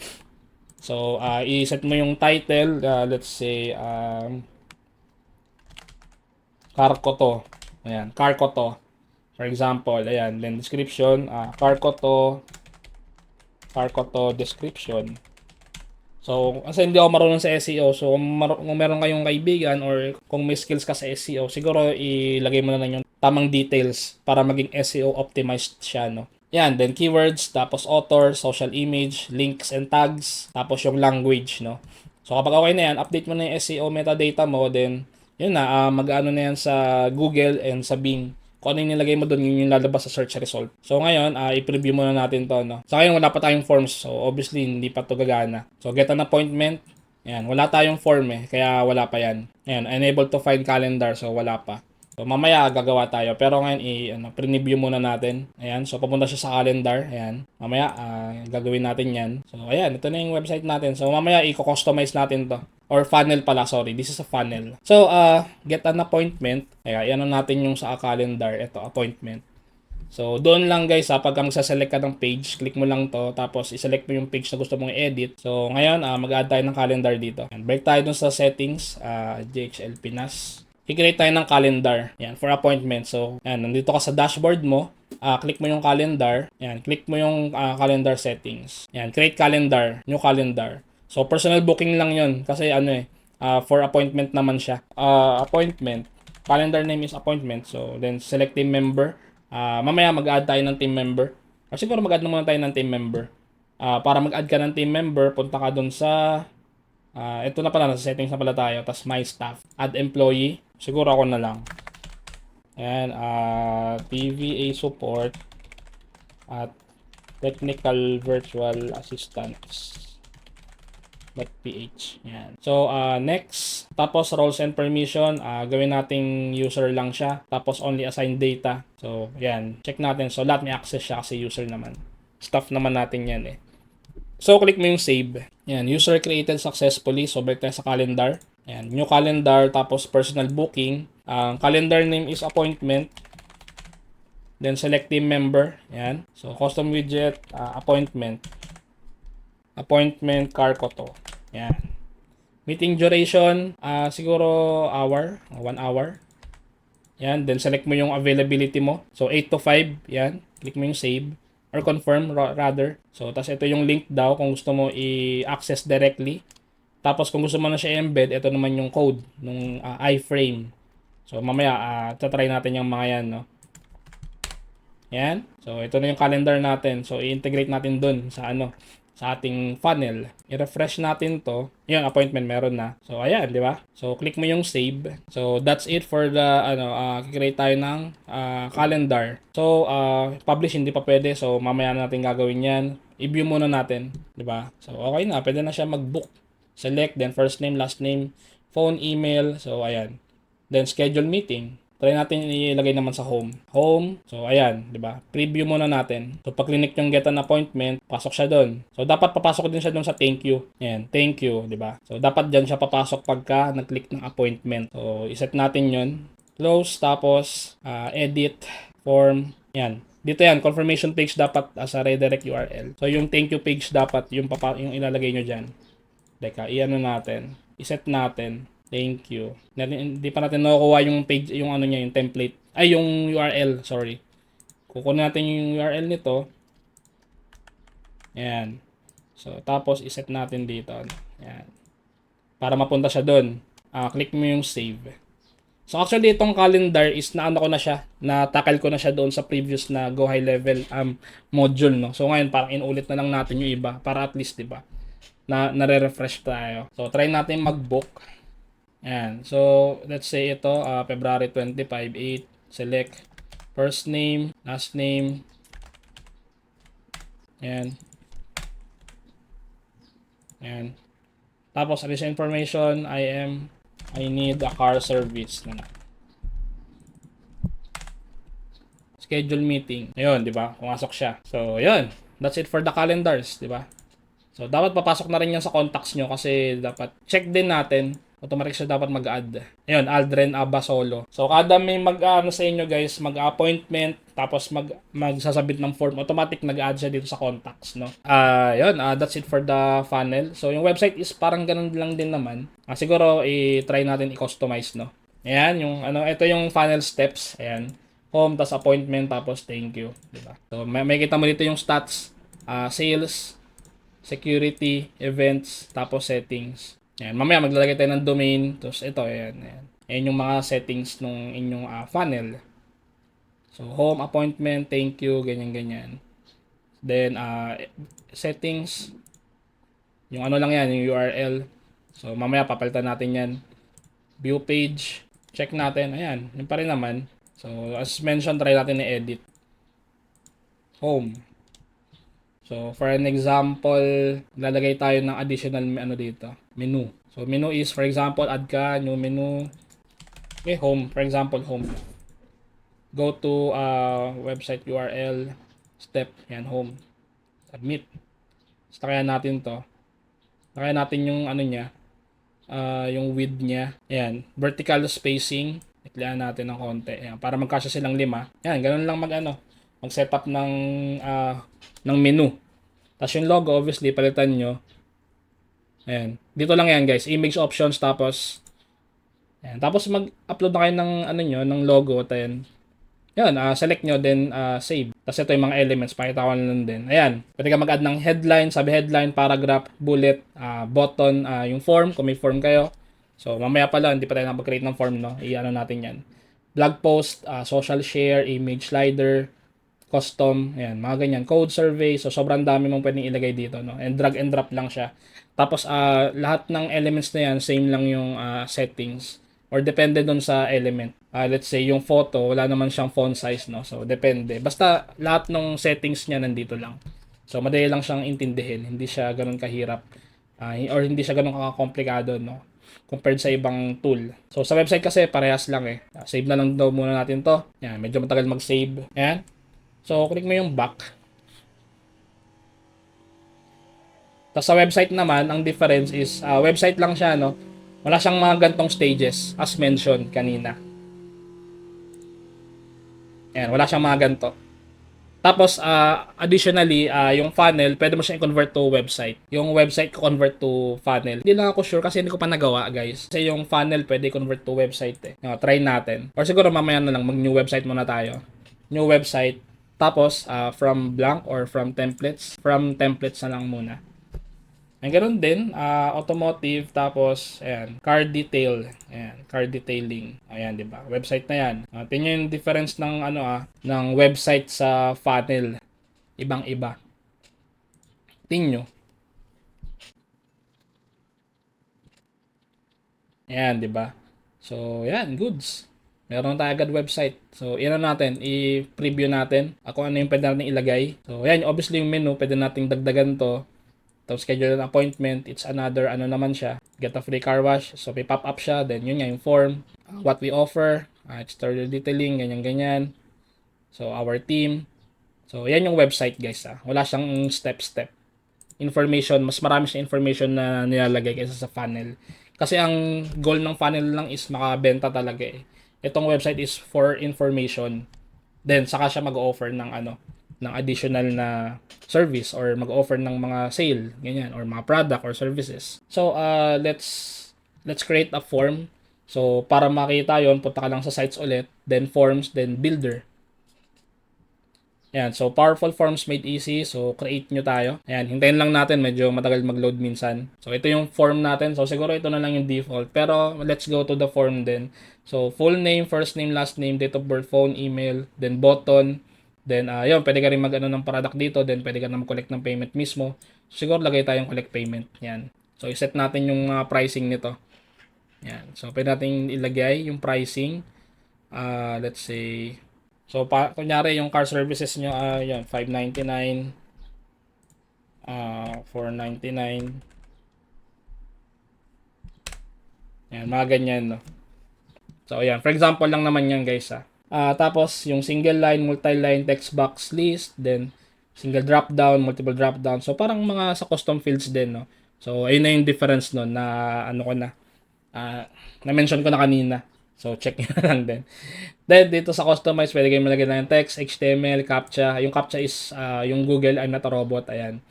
So, i-set mo yung title. Let's say, Carco Ayan, Carco For example, ayan, then description, Carco description. So, kasi hindi ako marunong sa SEO, so kung meron kayong kaibigan or kung may skills ka sa SEO, siguro ilagay mo na lang yung tamang details para maging SEO optimized siya, no? Yan, then keywords, tapos author, social image, links and tags, tapos yung language, no? So, kapag okay na yan, update mo na yung SEO metadata mo, then yun na, mag-ano na yan sa Google and sa Bing. Kung ano yung nilagay mo doon, yun yung lalabas sa search result. So ngayon, i-preview muna natin to, no? So ngayon, wala pa tayong forms. So obviously, hindi pa to gagana. So get an appointment. Ayan, wala tayong form kaya wala pa yan. Ayan, unable to find calendar. So wala pa. So mamaya gagawa tayo. Pero ngayon, preview muna natin. Ayan, so papunta siya sa calendar. Ayan, mamaya gagawin natin yan. So ayan, ito na yung website natin. So mamaya i-customize natin to. Or funnel pala, sorry. This is a funnel. So, get an appointment. Ayan, ano natin yung sa calendar. Ito, appointment. So, doon lang guys, pag magsaselect ka ng page, click mo lang to, tapos iselect mo yung page na gusto mong i-edit. So, ngayon, mag-add tayo ng calendar dito. And break tayo dun sa settings, GHL Pinas. i-create tayo ng calendar. Yan, for appointment. So, yan, nandito ka sa dashboard mo, click mo yung calendar. Yan, click mo yung calendar settings. Yan, create calendar, new calendar. So, personal booking lang yun kasi ano for appointment naman siya. Appointment, calendar name is appointment. So, then select team member. Mamaya mag-add tayo ng team member. Or siguro mag-add na muna tayo ng team member. Para mag-add ka ng team member, punta ka dun sa ito na pala, nasa settings na pala tayo. Tapos my staff. Add employee. Siguro ako na lang. Ayan, TVA support at technical virtual assistants. .ph. Yan. So, next. Tapos, roles and permission. Gawin nating user lang siya. Tapos, only assign data. So, yan. Check natin. So, lahat may access siya kasi user naman. Staff naman natin yan eh. So, click mo yung save. Yan. User created successfully. So, balik tayo sa calendar. Yan. New calendar. Tapos, personal booking. Calendar name is appointment. Then, select team member. Yan. So, custom widget. Appointment. Appointment car ko to. Yan. Meeting duration, siguro hour, 1 hour. Yan, then select mo yung availability mo. So 8 to 5, yan. Click mo yung save or confirm rather. So tas ito yung link daw kung gusto mo i-access directly. Tapos kung gusto mo na siya embed, ito naman yung code ng iframe. So mamaya tatry natin yung mga yan, no. Yan. So ito na yung calendar natin. So i-integrate natin dun sa sa ating funnel. I-refresh natin to. Yung appointment meron na. So, ayan, di ba? So, click mo yung save. So, that's it for the, create tayo ng calendar. So, publish hindi pa pwede. So, mamaya natin gagawin yan. I-view muna natin. Di ba? So, okay na. Pwede na siya mag-book. Select, then first name, last name, phone, email. So, ayan. Then, schedule meeting. Try natin ilagay naman sa home. Home. So, ayan, di ba? Preview muna natin. So, pag clinic yung get an appointment, pasok siya doon. So, dapat papasok din siya doon sa thank you. Ayan, thank you, di ba? So, dapat dyan siya papasok pagka nag-click ng appointment. So, iset natin yun. Close, tapos, edit, form. Ayan. Dito yan, confirmation page dapat as a redirect URL. So, yung thank you page dapat yung ilalagay nyo dyan. Teka, i-ano natin. Iset natin. Thank you. Hindi pa natin nakukuha yung page, yung yung template. Ay, yung URL, sorry. Kukunin natin yung URL nito. Ayan. So, tapos iset natin dito. Ayan. Para mapunta siya doon. Click mo yung save. So, actually, itong calendar is ko na siya. Na-tackle ko na siya doon sa previous na Go High Level module, no? So, ngayon, parang inulit na lang natin yung iba. Para at least, diba? Nare-refresh tayo. So, try natin mag-book. Ayan. So, let's say ito, February 25, 8. Select first name, last name. Ayan. Ayan. Tapos, additional information, I need a car service. Schedule meeting. Ayun, di ba? Pumasok siya. So, yun. That's it for the calendars, di ba? So, dapat papasok na rin yan sa contacts nyo kasi dapat check din natin. Automatic siya dapat mag-add. Ayun, Aldren Abasolo. So, kada may sa inyo guys, mag-appointment, tapos magsasabit ng form, automatic nag-add siya dito sa contacts, no? Yun, that's it for the funnel. So, yung website is parang ganun lang din naman. Siguro, i-try natin i-customize, no? Ayan, yung ito yung funnel steps. Ayan. Home, tapos appointment, tapos thank you. Diba? So, may kita mo dito yung stats, sales, security, events, tapos settings. Ayan, mamaya maglalagay tayo ng domain. Tapos ito, ayan. Ayan yung mga settings nung inyong funnel. So, home, appointment, thank you, ganyan-ganyan. Then, settings. Yung lang yan, yung URL. So, mamaya papalitan natin yan. View page. Check natin. Ayan, yun pa rin naman. So, as mentioned, try natin i-edit. Home. So, for an example, lalagay tayo ng additional dito, menu. So, menu is, for example, add ka, new menu. Okay, home. For example, home. Go to website URL, step, yan, home. Submit. So, kaya natin to. Kaya natin yung niya, yung width niya. Ayan, vertical spacing. Iklaan natin ng konti. Ayan, para magkasya silang 5. Ayan, ganun lang mag-setup ng menu. Tapos yung logo, obviously, palitan nyo. Ayan. Dito lang yan, guys. Image options, tapos Ayan. Tapos mag-upload na kayo ng ano nyo, ng logo. Then, yun, select nyo, then save. Tapos ito yung mga elements, pakita ko na lang din. Ayan, pwede ka mag-add ng headline, sabi headline, paragraph, bullet, button, yung form, kung may form kayo. So, mamaya pala, hindi pa tayo nakapag-create ng form, no? I-ano natin yan. Blog post, social share, image slider, custom, ayan, mga ganyan. Code survey, so sobrang dami mong pwedeng ilagay dito, no? And drag and drop lang siya. Tapos, lahat ng elements na yan, same lang yung settings. Or depende dun sa element. Let's say, yung photo, wala naman siyang font size, no? So, depende. Basta, lahat ng settings niya nandito lang. So, madali lang siyang intindihin. Hindi siya ganun kahirap. Or hindi siya ganun kakakomplikado, no? Compared sa ibang tool. So, sa website kasi, parehas lang eh. Save na lang daw muna natin to. Yan, medyo matagal mag-save. Ayan. So, click mo yung back. Tapos sa website naman, ang difference is, website lang siya, no? Wala siyang mga gantong stages, as mentioned kanina. Ayan, wala siyang mga ganto. Tapos, additionally, yung funnel, pwede mo siyang i-convert to website. Yung website ko convert to funnel. Hindi lang ako sure kasi hindi ko pa nagawa, guys. Kasi yung funnel, pwede i-convert to website eh. Try natin. Or siguro mamaya na lang, mag-new website muna tayo. New website. Tapos, from blank or from templates. From templates na lang muna. Ang ganoon din, automotive, tapos, ayan, car detail, ayan, car detailing, ayan, di ba? Website na yan. Tingnan yung difference ng, ng website sa funnel. Ibang-iba. Tingnan nyo. Ayan, di ba? So, ayan, goods. Meron tayo agad website. So, yan natin, i-preview natin kung ano yung pwede natin ilagay. So, ayan, obviously yung menu, pwede nating dagdagan to. Tapos schedule an appointment, it's another ano naman siya, get a free car wash. So may pop up siya, then yun nga yung form, what we offer, exterior detailing, ganyan-ganyan. So our team. So yan yung website guys Wala siyang step-step. Information, mas marami siyang information na nilalagay kaysa sa funnel. Kasi ang goal ng funnel lang is makabenta talaga eh. Itong website is for information. Then saka siya mag-offer ng ng additional na service or mag-offer ng mga sale, ganyan, or mga product or services. So, let's create a form. So, para makita yon, punta ka lang sa sites ulit, then forms, then builder. Ayan, so powerful forms made easy. So, create nyo tayo. Ayan, hintayin lang natin. Medyo matagal mag-load minsan. So, ito yung form natin. So, siguro ito na lang yung default. Pero, let's go to the form din. So, full name, first name, last name, date of birth, phone, email, then button. Then, yun, pwede ka rin mag-ano ng product dito. Then, pwede ka na mag-collect ng payment mismo. So, siguro, lagay tayong collect payment. Yan. So, iset natin yung pricing nito. Yan. So, pwede natin ilagay yung pricing. Let's say, so, kunyari, yung car services nyo, yan, $599, $499. Yan, mga ganyan, no? So, yan. For example lang naman yan, guys, tapos, yung single line, multi-line, text box list, then, single drop-down, multiple drop-down. So, parang mga sa custom fields din, no? So, ayun na yung difference, no, na, ano ko na, na-mention ko na kanina. So, check nyo na lang din. Then, dito sa customize, pwede kayo malagay ng text, HTML, CAPTCHA. Yung CAPTCHA is yung Google, I'm not a robot. Ayan.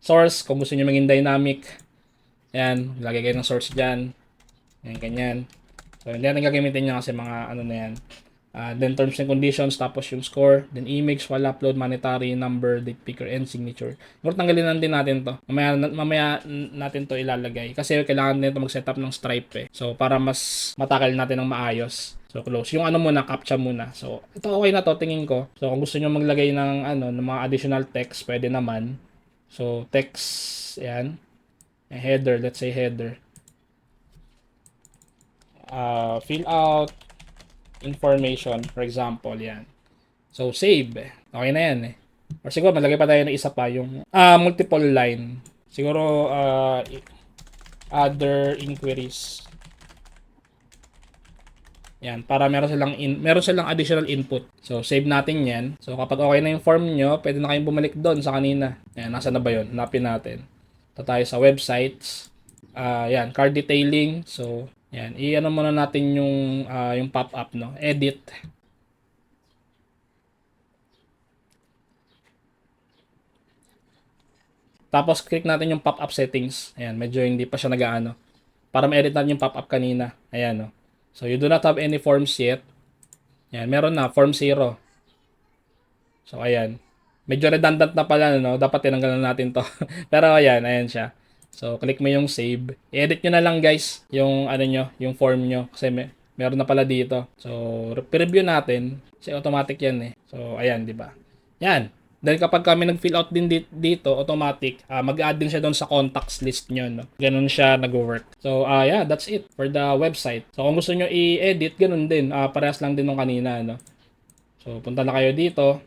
Source, kung gusto nyo maging dynamic. Ayan, lagay kayo ng source dyan. Ayan, ganyan. So, hindi natin gagamitin nyo kasi mga ano na yan. Then, terms and conditions, tapos yung score. Then, image, file upload, monetary, number, date picker, and signature. Siguro tanggalin din natin to. Mamaya natin to ilalagay. Kasi kailangan nito mag-setup ng Stripe eh. So, para mas matakal natin ng maayos. So, close. Yung ano muna, CAPTCHA muna. So, ito okay na to, tingin ko. So, kung gusto nyo maglagay ng, ng mga additional text, pwede naman. So, text, yan. Header, let's say header. Fill out information, for example, yan. So, save. Okay na yan eh. Or siguro, malagay pa tayo ng isa pa, yung multiple line. Siguro, other inquiries. Yan, para meron silang additional input. So, save natin yan. So, kapag okay na yung form nyo, pwede na kayong bumalik doon sa kanina. Yan, nasa na ba yun? Hanapin natin. Ito tayo sa websites. Yan, card detailing. So, yan, i-ano muna natin yung pop-up, no? Edit. Tapos, click natin yung pop-up settings. Ayan, medyo hindi pa siya nag-aano. Para ma-edit natin yung pop-up kanina. Ayan, no? So you do not have any forms yet. Yan, meron na, form 0. So ayan. Medyo redundant na pala, no? Dapat tinanggal na natin to. Pero ayan, ayan siya. So click mo yung save. I-edit nyo na lang guys yung ano nyo, yung form nyo. Kasi meron na pala dito. So review natin. Kasi automatic yan eh. So ayan, di ba? Yan. Then kapag kami nag-fill out din dito, automatic, mag-add din siya doon sa contacts list nyo. No? Ganun siya nag-work. So, yeah, that's it for the website. So, kung gusto nyo i-edit, ganun din. Parehas lang din nung kanina. No? So, punta na kayo dito.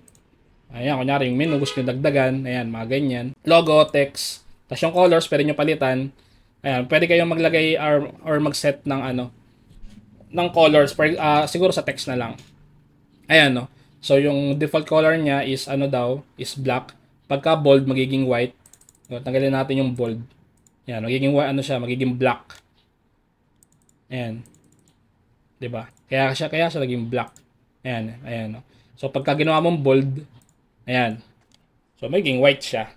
Ayan, kunyari yung menu, gusto nyo dagdagan. Ayan, mga ganyan. Logo, text. Tapos yung colors, pwede nyo palitan. Ayan, pwede kayong maglagay or mag-set ng ng colors. Siguro sa text na lang. Ayan, no? So, yung default color niya is is black. Pagka bold, magiging white. So, tanggalin natin yung bold. Ayan, magiging white, magiging black. Ayan. 'Di ba? Kaya siya naging black. Ayan, ayan, no? So, pagka ginawa mong bold, ayan. So, magiging white siya.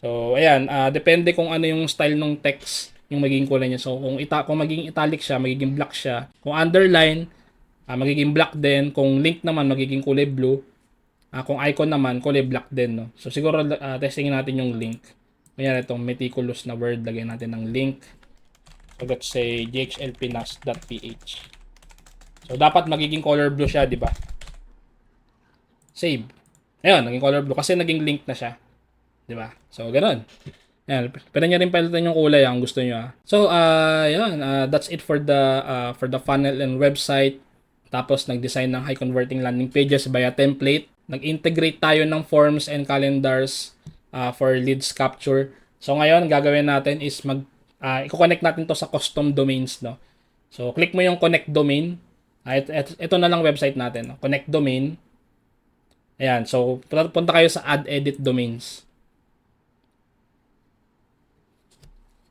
So, ayan, depende kung ano yung style ng text yung magiging kulay niya. So, kung magiging italic siya, magiging black siya. Kung underline, magiging black din. Kung link naman, magiging kulay blue. Kung icon naman, kulay black din. No? So, siguro testingin natin yung link. Kaya itong meticulous na word, lagyan natin ng link. So, let's say jhlpnas.ph. So, dapat magiging color blue siya, di ba? Save. Ayun, naging color blue kasi naging link na siya. Di ba? So, ganun. Ayan, pwede nyo rin palitan yung kulay kung gusto nyo. So, yun, that's it for the funnel and website. Tapos, nag-design ng high converting landing pages via template. Nag-integrate tayo ng forms and calendars for leads capture. So, ngayon, gagawin natin is i-connect natin to sa custom domains, no? So, click mo yung connect domain. Ito na lang website natin, no? Connect domain. Ayan, so, punta kayo sa add edit domains.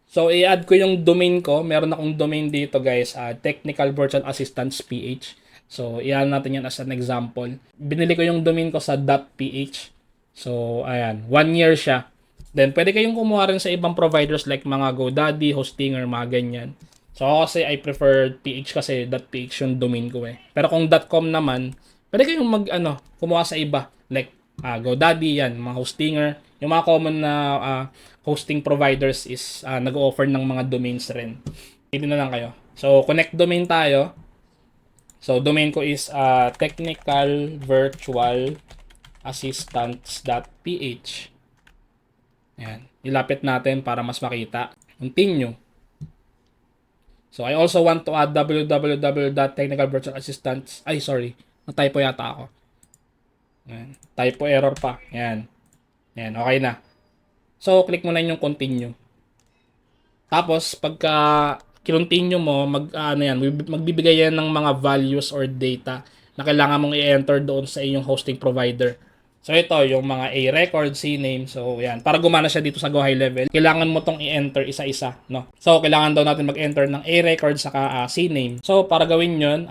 So, i-add ko yung domain ko. Meron akong domain dito, guys. Technical Virtual Assistants PH. So, i-add natin yan as an example. Binili ko yung domain ko sa .ph. So, ayan. 1 year siya. Then, pwede kayong kumuha rin sa ibang providers like mga GoDaddy, Hostinger, mga ganyan. So, ako kasi I prefer PH kasi .ph yung domain ko eh. Pero kung .com naman, pwede kayong kumuha sa iba. Like, GoDaddy, yan, mga Hostinger. Yung mga common na hosting providers is nag-offer ng mga domains rin. Pili na lang kayo. So, connect domain tayo. So, domain ko is technicalvirtualassistants.ph. Ayan. Ilapit natin para mas makita. Continue. So, I also want to add www.technicalvirtualassistants. Ay, sorry. Na-typo yata ako. Ayan. Typo error pa. Ayan. Ayan. Okay na. So, click mo na yung continue. Tapos, pagka kinontinue mo, magbibigay yan ng mga values or data na kailangan mong i-enter doon sa inyong hosting provider. So, ito, yung mga A-record, C-name. So, yan. Para gumana siya dito sa Go High Level, kailangan mo tong i-enter isa-isa, no? So, kailangan daw natin mag-enter ng A-record saka C-name. So, para gawin yun,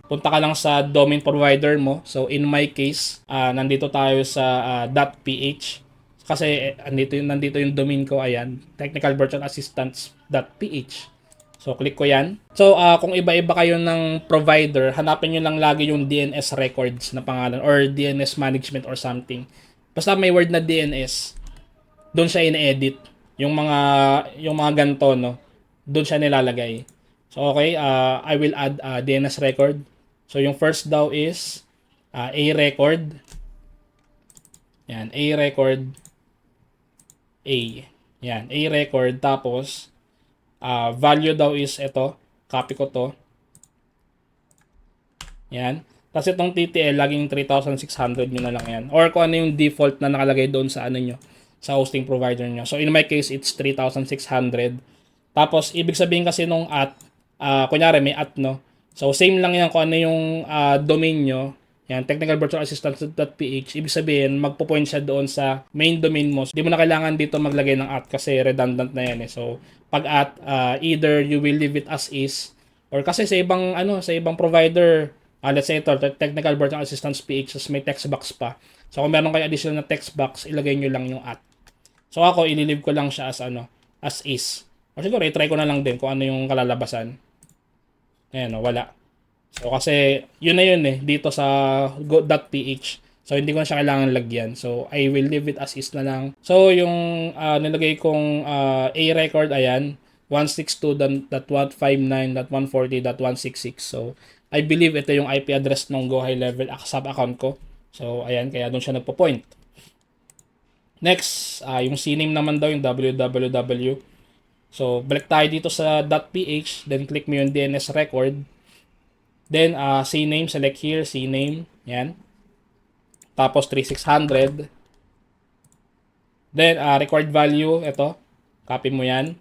punta ka lang sa domain provider mo. So, in my case, nandito tayo sa .ph. Kasi nandito yung domain ko, ayan, technicalvirtualassistants.ph. So, click ko yan. So, kung iba-iba kayo ng provider, hanapin nyo lang lagi yung DNS records na pangalan or DNS management or something. Basta may word na DNS, doon siya in-edit. Yung mga ganito, no? Doon siya nilalagay. So, okay, I will add DNS record. So, yung first daw is A record. Yan, A record. A. Yan, A record. Tapos, value daw is ito. Copy ko to. Yan. Tapos itong TTL, laging 3,600 nyo na lang yan. Or kung ano yung default na nakalagay doon sa nyo, sa hosting provider nyo. So, in my case, it's 3,600. Tapos, ibig sabihin kasi nung kunyari may no? So, same lang yan kung ano yung domain nyo. Yan, technicalvirtualassistants.ph. Ibig sabihin, magpo-point siya doon sa main domain mo. Hindi mo na kailangan dito maglagay ng kasi redundant na yan eh. So, pag either you will leave it as is, or kasi sa ibang provider, let's say ito, technicalvirtualassistants.ph, may text box pa. So, kung meron kayo additional na text box, ilagay nyo lang yung at. So, ako, ililive ko lang siya as is. O siguro, i-try ko na lang din kung ano yung kalalabasan. Ayan, wala. So kasi yun na yun eh dito sa go.ph. So hindi ko na siya kailangan lagyan. So I will leave it as is na lang. So yung nilagay kong A record ayan 162.159.140.166. So I believe ito yung IP address ng Go High Level sub account ko. So ayan kaya doon siya nagpo-point. Next, yung CNAME naman daw yung www. So balik tayo dito sa .ph, then click mo yung DNS record. Then, CNAME, select here, CNAME. Yan. Tapos, 3600. Then, required value, ito. Copy mo yan.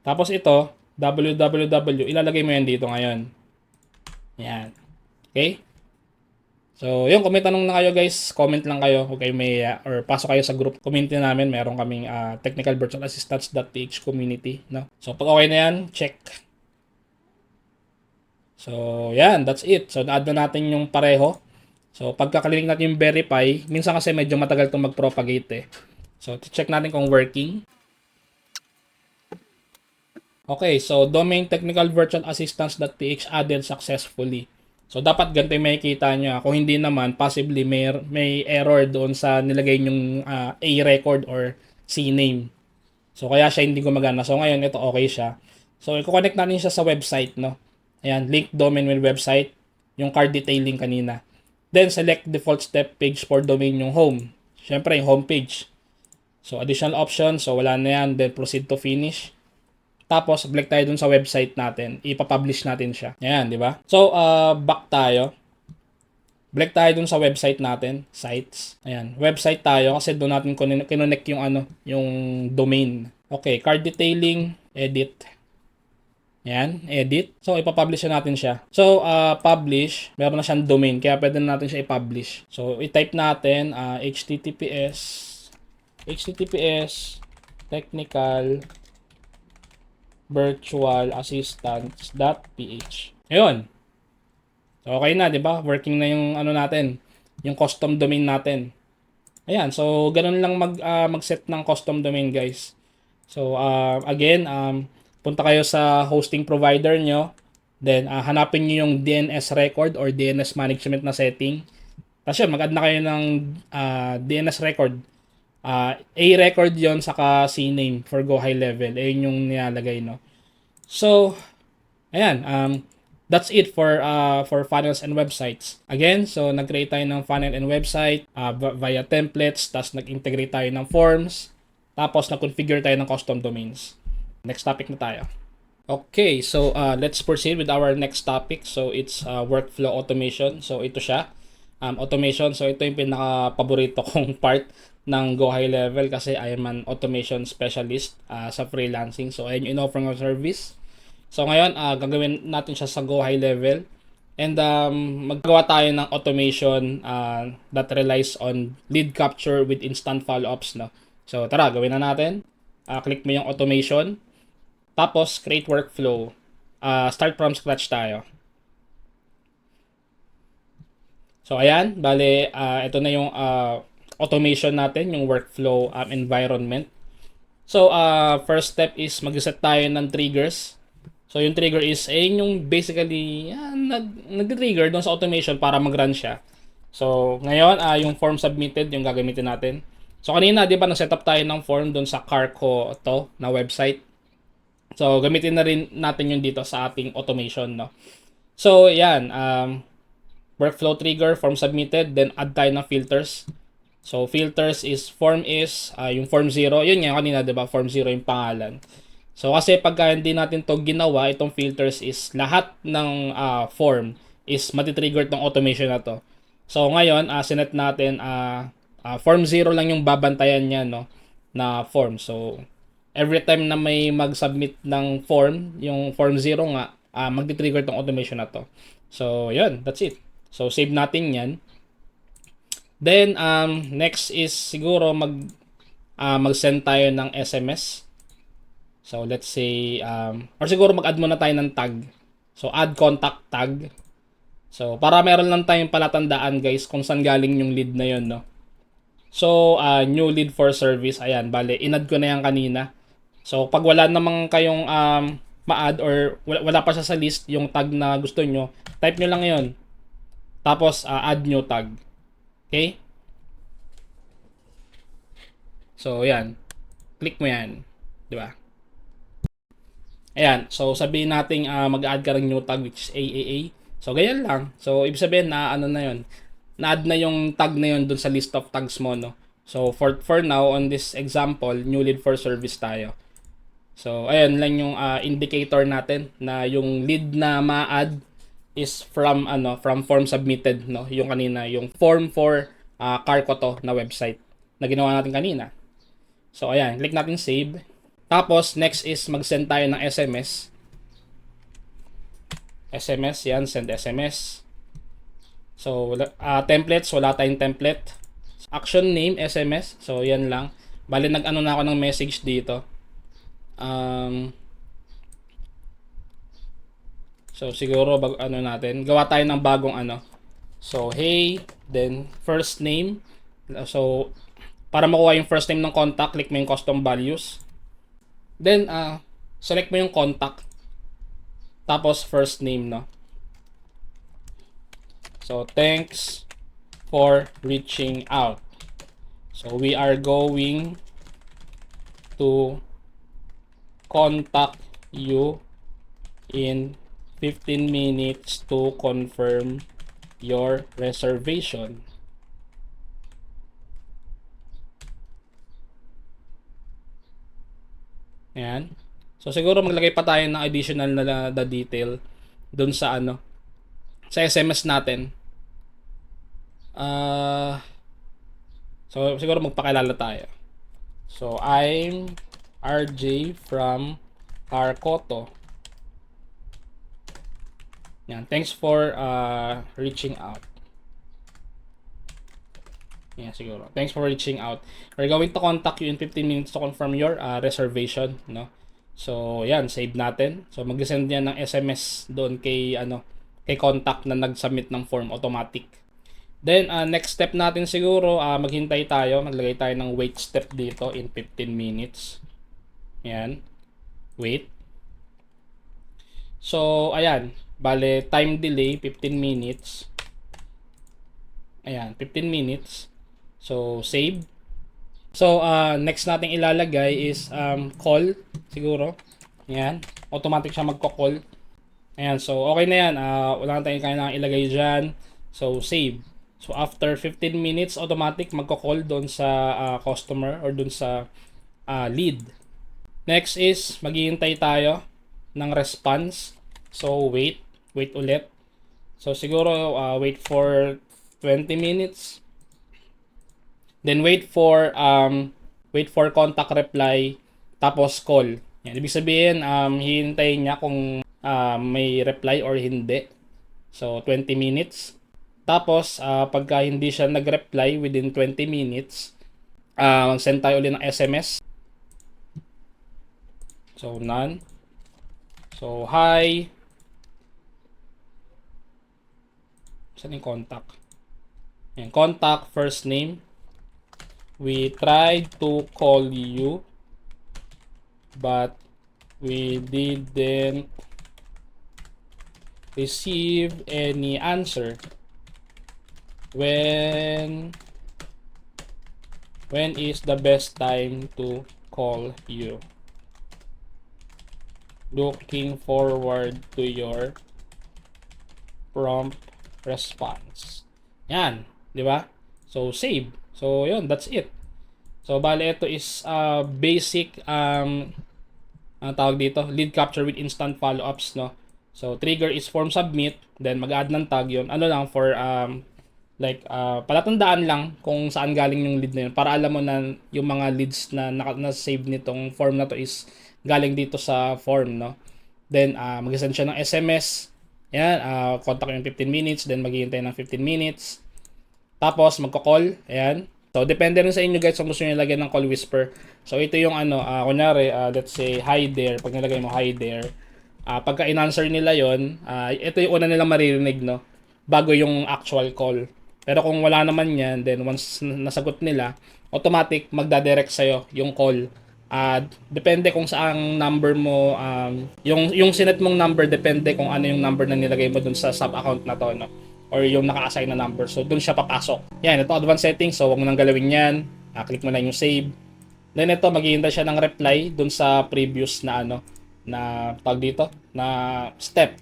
Tapos, ito, www. Ilalagay mo yan dito ngayon. Yan. Okay? So, yun. Kung may tanong na kayo, guys, comment lang kayo. Huwag kayo may, or pasok kayo sa group community namin. Meron kaming technical virtual assistance.ph community. No? So, pag okay na yan, check. So, yan. That's it. So, na-add na natin yung pareho. So, pagkakalinig natin yung verify, minsan kasi medyo matagal itong mag-propagate eh. So, check natin kung working. Okay, so domain technical virtual assistance.ph added successfully. So, dapat ganito yung makikita nyo. Kung hindi naman, possibly may error doon sa nilagay yung A record or CNAME. So, kaya siya hindi gumagana. So, ngayon, ito okay siya. So, i-connect natin siya sa website, no? Ayan, link domain with website. Yung card detailing kanina. Then, select default step page for domain yung home. Siyempre, yung home page. So, additional options. So, wala na yan. Then, proceed to finish. Tapos, click tayo dun sa website natin. Ipapublish natin siya. Ayan, di ba? So, back tayo. Click tayo dun sa website natin. Sites. Ayan. Website tayo kasi doon natin kinonect yung yung domain. Okay, card detailing. Edit. Yan, edit. So, ipapublish natin siya. So, publish. Meron na siyang domain. Kaya pwede na natin siya i-publish. So, i-type natin https technical virtual assistance.ph. Ayun. So, okay na, di ba? Working na yung natin. Yung custom domain natin. Ayan. So, ganun lang mag-set ng custom domain, guys. So, again, punta kayo sa hosting provider nyo. Then, hanapin nyo yung DNS record or DNS management na setting. Tapos yun, mag-add na kayo ng DNS record. A record yon saka CNAME for Go High Level. Ayun yung nilalagay, no? So, ayan. That's it for funnels and websites. Again, so nag-create tayo ng funnel and website via templates. Tapos nag-integrate tayo ng forms. Tapos nag-configure tayo ng custom domains. Next topic na tayo. Okay, so let's proceed with our next topic. So it's workflow automation. So ito siya. Automation. So ito yung pinaka-paborito kong part ng Go High Level kasi I am an automation specialist sa freelancing. So ayun yung in-offer ng service. So ngayon, gagawin natin siya sa Go High Level. And maggawa tayo ng automation that relies on lead capture with instant follow-ups. No? So tara, gawin na natin. Click mo yung automation. Tapos, create workflow. Start from scratch tayo. So, ayan. Bale, ito na yung automation natin, yung workflow environment. So, first step is mag-set tayo ng triggers. So, yung trigger is, yung basically, nag-trigger doon sa automation para mag-run siya. So, ngayon, yung form submitted, yung gagamitin natin. So, kanina, di ba, na-set up tayo ng form doon sa Carco to na website. So, gamitin na rin natin yun dito sa ating automation, no? So, yan. Workflow trigger, form submitted, then add tayo ng filters. So, filters is, form is, yung form 0. Yun nga, kanina, diba? Form 0 yung pangalan. So, kasi pagka hindi natin to ginawa, itong filters is, lahat ng form is matitrigger tong automation na to. So, ngayon, sinet natin, form 0 lang yung babantayan niya, no? Na form. So, every time na may mag-submit ng form, yung form 0 nga, magti-trigger tong automation na to. So, yun. That's it. So, save natin yan. Then, next is siguro mag-send tayo ng SMS. So, let's say, or siguro mag-add muna tayo ng tag. So, add contact tag. So, para meron lang tayong palatandaan, guys, kung saan galing yung lead na yun, no? So, new lead for service. Ayan, bale, in-add ko na yan kanina. So, pag wala namang kayong ma-add or wala pa siya sa list yung tag na gusto nyo, type nyo lang yon. Tapos, add new tag. Okay? So, yan. Click mo yan. Di ba? Ayan. So, sabihin natin mag-add ka ng new tag which is AAA. So, ganyan lang. So, ibig sabihin na ano na yon, na-add na yung tag na yon dun sa list of tags mo, no? So, for now, on this example, new lead for service tayo. So, ayun lang yung indicator natin na yung lead na ma-add is from form submitted, no? Yung kanina, yung form for Carcoto na website na ginawa natin kanina. So, ayan, click natin save. Tapos, next is mag-send tayo ng SMS. SMS, yan, send SMS. So, templates, wala tayong template. Action name, SMS. So, yan lang. Bali, nag-ano na ako ng message dito. So siguro natin, gawa tayo ng bagong ano. So hey, then first name. So para makuha yung first name ng contact, click mo yung custom values. Then select mo yung contact. Tapos first name, no. So thanks for reaching out. So we are going to contact you in 15 minutes to confirm your reservation. Ayan. So siguro maglagay pa tayo ng additional na detail dun sa sa SMS natin. So siguro magpakilala tayo. So I'm RJ from Carcoto. Yan, thanks for reaching out. Yeah, siguro. Thanks for reaching out. We're going to contact you in 15 minutes to confirm your reservation, no? So, yan, save natin. So, mag-send yan ng SMS doon kay kay contact na nag-submit ng form automatic. Then, next step natin siguro, maghintay tayo, maglagay tayo ng wait step dito in 15 minutes. Yan. Wait. So, ayan. Bale, time delay, 15 minutes. Ayan, 15 minutes. So, save. So, next nating ilalagay is call, siguro. Ayan. Automatic siya magko-call. Ayan, so okay na yan. Wala na tayong kailangan ilagay dyan. So, save. So, after 15 minutes, automatic magko-call doon sa customer or doon sa lead. Next is, maghihintay tayo ng response. So, wait ulit. So, siguro, wait for 20 minutes. Then, wait for contact reply, tapos call. Yan. Ibig sabihin, hihintayin niya kung may reply or hindi. So, 20 minutes. Tapos, pagka hindi siya nag-reply within 20 minutes, send tayo ulit ng SMS. So, none. So, hi. Saan yung contact? Yan, contact, first name. We tried to call you, but we didn't receive any answer. When is the best time to call you? Looking forward to your prompt response. Yan, di ba? So save. So yun, that's it. So bale ito is basic ang tawag dito, lead capture with instant follow-ups, no. So trigger is form submit, then mag-add ng tag yun. Ano lang for palatandaan lang kung saan galing yung lead na yun para alam mo na yung mga leads na na-save nitong form na to is galing dito sa form, no. Then mag-send siya ng SMS. Yan, contact yung 15 minutes, then maghihintay ng 15 minutes. Tapos magko-call, ayan. So depende rin sa inyo guys kung gusto niyo ilagay ng call whisper. So ito yung kunyari, let's say hi there. Pag nilagay mo hi there, pagka in-answer nila yon, ito yung una nilang maririnig, no, bago yung actual call. Pero kung wala naman yan, then once nasagot nila, automatic magdadirect sa'yo yung call Depende kung saang number mo, yung sinet mong number, depende kung ano yung number na nilagay mo dun sa sub-account na to, no? Or yung naka-assign na number. So, dun siya papasok. Yan, ito advanced settings. So, wag mo nang galawin yan. Click mo lang yung save. Then, ito, maghihintay siya ng reply dun sa previous na na tag dito, na step.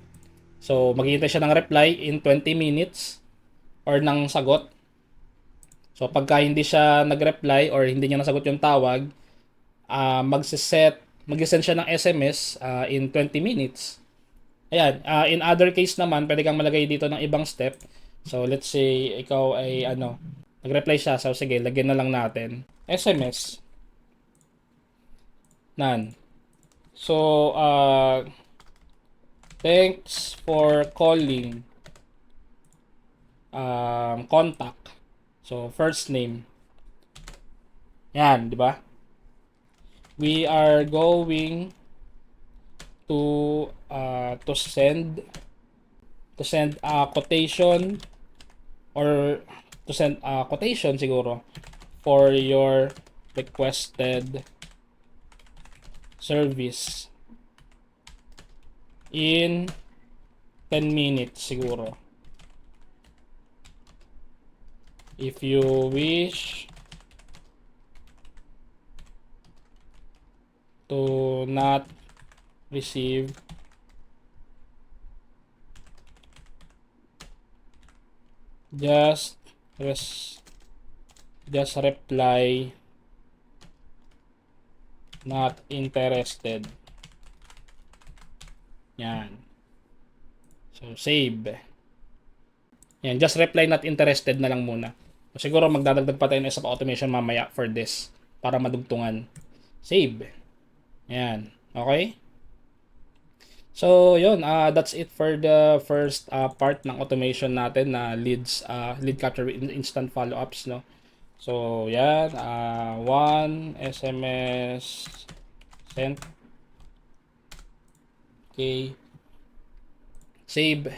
So, maghihintay siya ng reply in 20 minutes or ng sagot. So, pagka hindi siya nag-reply or hindi niya nasagot yung tawag, mag-send siya ng SMS in 20 minutes. Ayan, in other case naman, pwede kang malagay dito ng ibang step. So, let's say, ikaw ay, nag-reply siya. So, sige, lagyan na lang natin. SMS. None. So, thanks for calling. Contact. So, first name. Yan, di ba? We are going to send a quotation, or to send a quotation siguro for your requested service in 10 minutes siguro. If you wish to not receive just reply not interested. Yan. So, save. Yan, just reply not interested na lang muna. So, siguro magdadagdag pa tayo ng isa pa automation mamaya for this para madugtungan. Save. Yan. Okay? So, yun, that's it for the first part ng automation natin na lead capture with instant follow-ups, no? So, yan, one SMS sent. Okay. Save.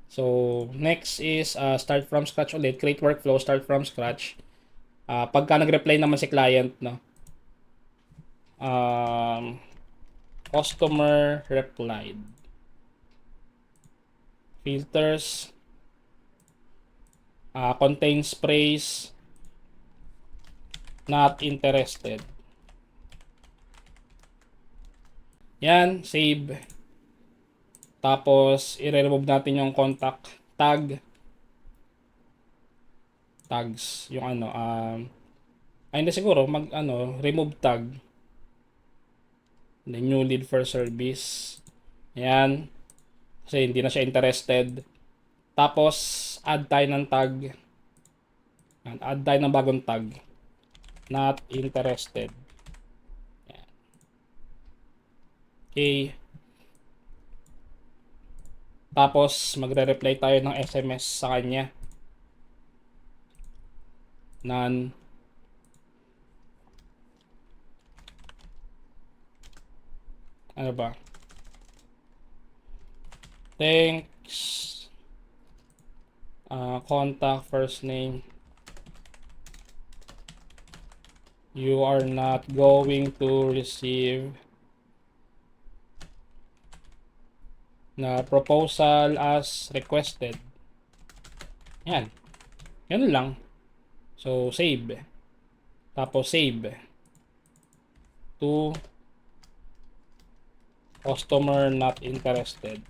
So, next is start from scratch ulit. Create workflow, start from scratch. Pagka nag-reply naman si client, no? Customer replied. Filters. Contains phrase not interested. Yan, save. Tapos, i-remove natin yung contact tags. Yung hindi siguro, remove tag. The new lead for service. Yan. Kasi hindi na siya interested. Tapos, add tayo ng tag. Add tayo ng bagong tag. Not interested. Yan. Okay. Tapos, magre-reply tayo ng SMS sa kanya. None. Ano ba? Thanks. Contact, first name. You are not going to receive na proposal as requested. Yan. Yan lang. So, save. Tapos, save. To customer not interested.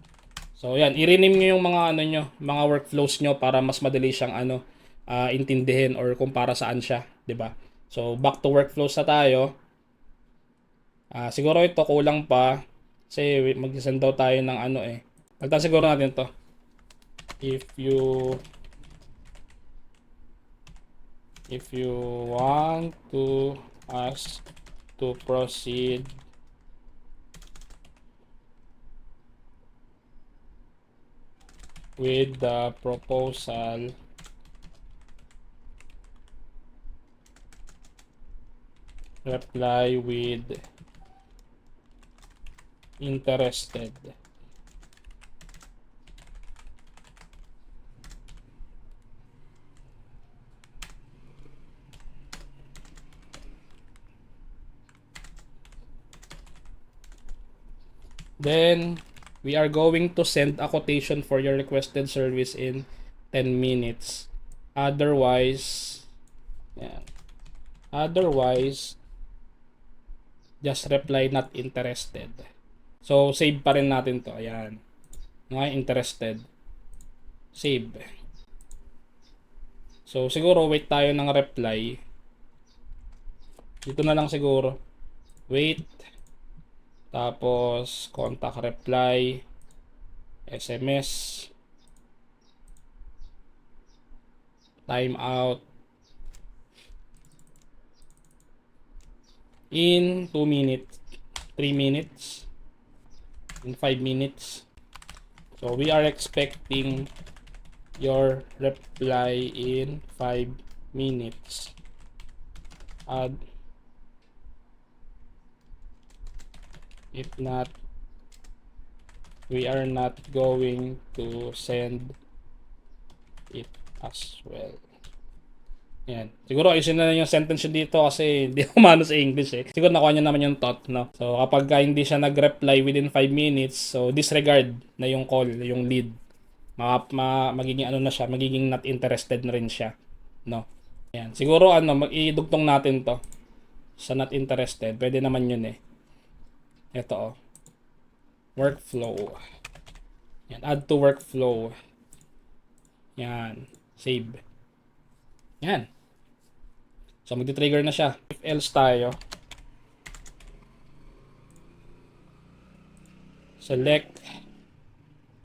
So, yan. I-rename nyo yung mga mga workflows nyo para mas madali siyang intindihin or kung para saan siya. 'Di ba? So, back to workflows na tayo. Siguro ito kulang pa. Kasi mag-send daw tayo ng Pagtan siguro natin to. If you want to us to proceed with the proposal, reply with interested. Then, we are going to send a quotation for your requested service in 10 minutes. Otherwise, yan. Otherwise, just reply not interested. So, save pa rin natin to. Ayan. Not interested. Save. So, siguro wait tayo ng reply. Dito na lang siguro. Wait. Tapos, contact reply. SMS. Timeout. In 2 minutes. 3 minutes. In 5 minutes. So, we are expecting your reply in 5 minutes. If not, we are not going to send it as well. Yan. Siguro ayusin na yung sentence yun dito kasi hindi ako mano sa English eh. Siguro nakuha niya naman yung thought, no? So, kapag hindi siya nag-reply within 5 minutes, so disregard na yung call, yung lead. Magiging ano na siya, magiging not interested na rin siya, no? Yan. Siguro idugtong natin to sa not interested. Pwede naman yun eh. Ito workflow. Yan, add to workflow. Yan, save. Yan. So magti-trigger na siya. If else tayo. Select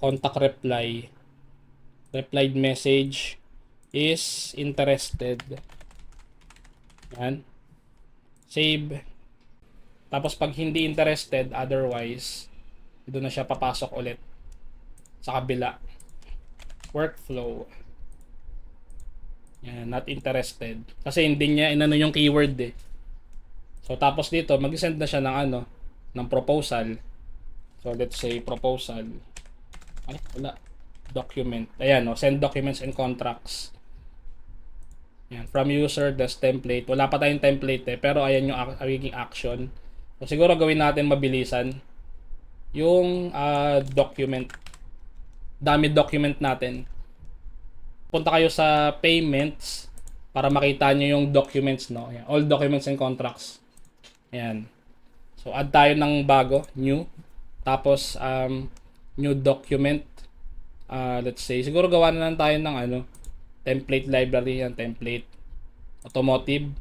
contact reply. Replied message is interested. Yan. Save. Tapos pag hindi interested, otherwise, doon na siya papasok ulit sa kabila. Workflow. Yan, not interested. Kasi hindi niya inano yung keyword eh. So tapos dito, mag-send na siya ng ng proposal. So let's say proposal. Ay, wala. Document. Ayan, send documents and contracts. Yan, from user, das template. Wala pa tayong template eh, pero ayan yung magiging action. So, siguro gawin natin mabilisan yung document. Dami document natin. Punta kayo sa payments para makita nyo yung documents, no? Ayan, all documents and contracts. Ayan. So, add tayo ng bago, new. Tapos, new document. Let's say, siguro gawa na lang tayo ng template library. Yan, template. Automotive.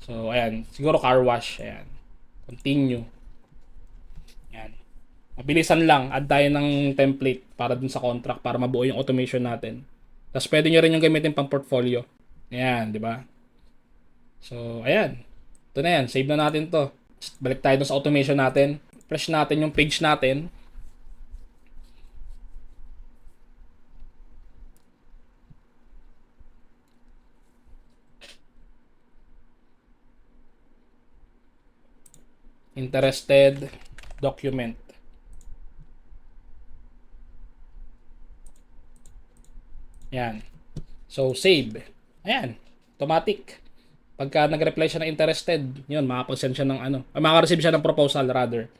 So, ayan. Siguro car wash. Ayan. Continue. Yan. Mabilisan lang. Add tayo ng template para dun sa contract para mabuo yung automation natin. Tapos pwede nyo rin yung gamitin pang portfolio. Ayan, di ba? So, ayan. Ito na yan. Save na natin to. Balik tayo dun sa automation natin. Refresh natin yung page natin. Interested document. Yan. So, save. Ayan. Automatic. Pagka nag-reply siya na interested, yun, makapag-send siya ng makaka-receive siya ng proposal rather.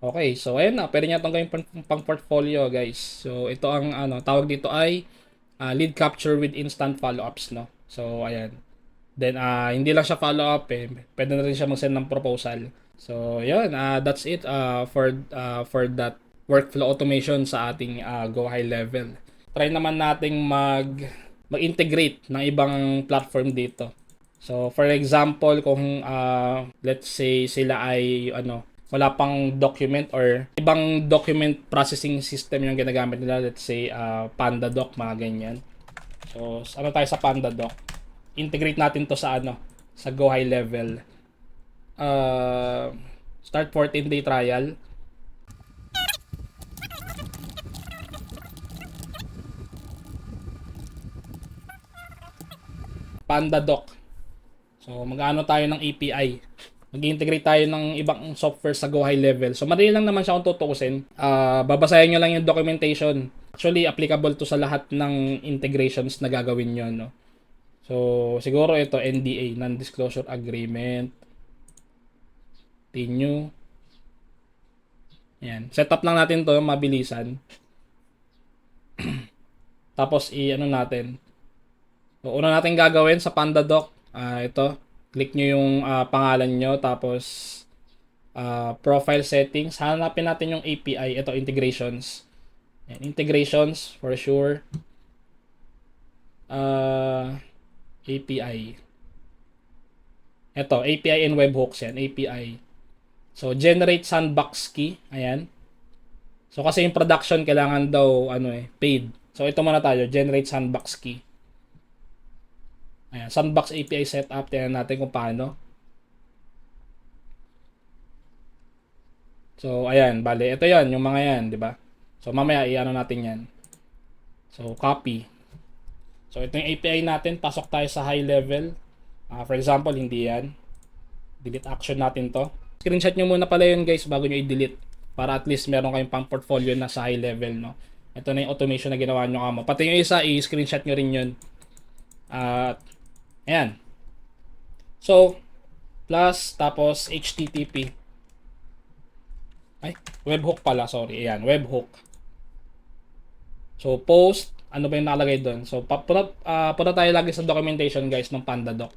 Okay, so ayan na. Pwede niya itong gawin pang portfolio, guys. So, ito ang tawag dito ay lead capture with instant follow-ups, no? So, ayan. Then, hindi lang siya follow-up eh. Pwede na rin siya mag-send ng proposal. So, yun. That's it for that workflow automation sa ating Go High Level. Try naman nating mag-integrate ng ibang platform dito. So, for example, kung let's say sila ay wala pang document or ibang document processing system yung ginagamit nila, let's say PandaDoc, mga ganyan. So, tayo sa PandaDoc? Integrate natin to sa sa Go High Level. Start 14-day trial. PandaDoc. So, mag-ano tayo ng API. Mag-integrate tayo ng ibang software sa Go High Level. So, madali lang naman siya kung tutuusin. Babasahin nyo lang yung documentation. Actually, applicable to sa lahat ng integrations na gagawin nyo, no? So, siguro ito, NDA, Non-Disclosure Agreement. Continue. Ayan. Setup lang natin to, mabilisan. Tapos i-ano natin. So, una natin gagawin sa PandaDoc, ito. Click nyo yung pangalan nyo, tapos profile settings. Hanapin natin yung API. Ito, integrations. Ayan, integrations, for sure. API. Ito, API and webhooks yan. API. So, generate sandbox key. Ayan. So, kasi yung production, kailangan daw, paid. So, ito muna tayo. Generate sandbox key. Ayan. Sandbox API setup. Tingnan natin kung paano. So, ayan. Bale, ito yan. Yung mga yan, di ba? So, mamaya, i-ano natin yan. So, copy. So, ito yung API natin. Pasok tayo sa high level. For example, hindi yan. Delete action natin to. Screenshot nyo muna pala yun guys bago nyo i-delete. Para at least meron kayong pang portfolio na sa high level, no? Ito na yung automation na ginawa nyo kamo. Pati yung isa, i-screenshot nyo rin yun. Ayan. So, plus, tapos HTTP. Ay, webhook pala, sorry. Ayan, webhook. So, post, ano ba yung nakalagay doon? So, punta tayo lagi sa documentation guys ng PandaDoc.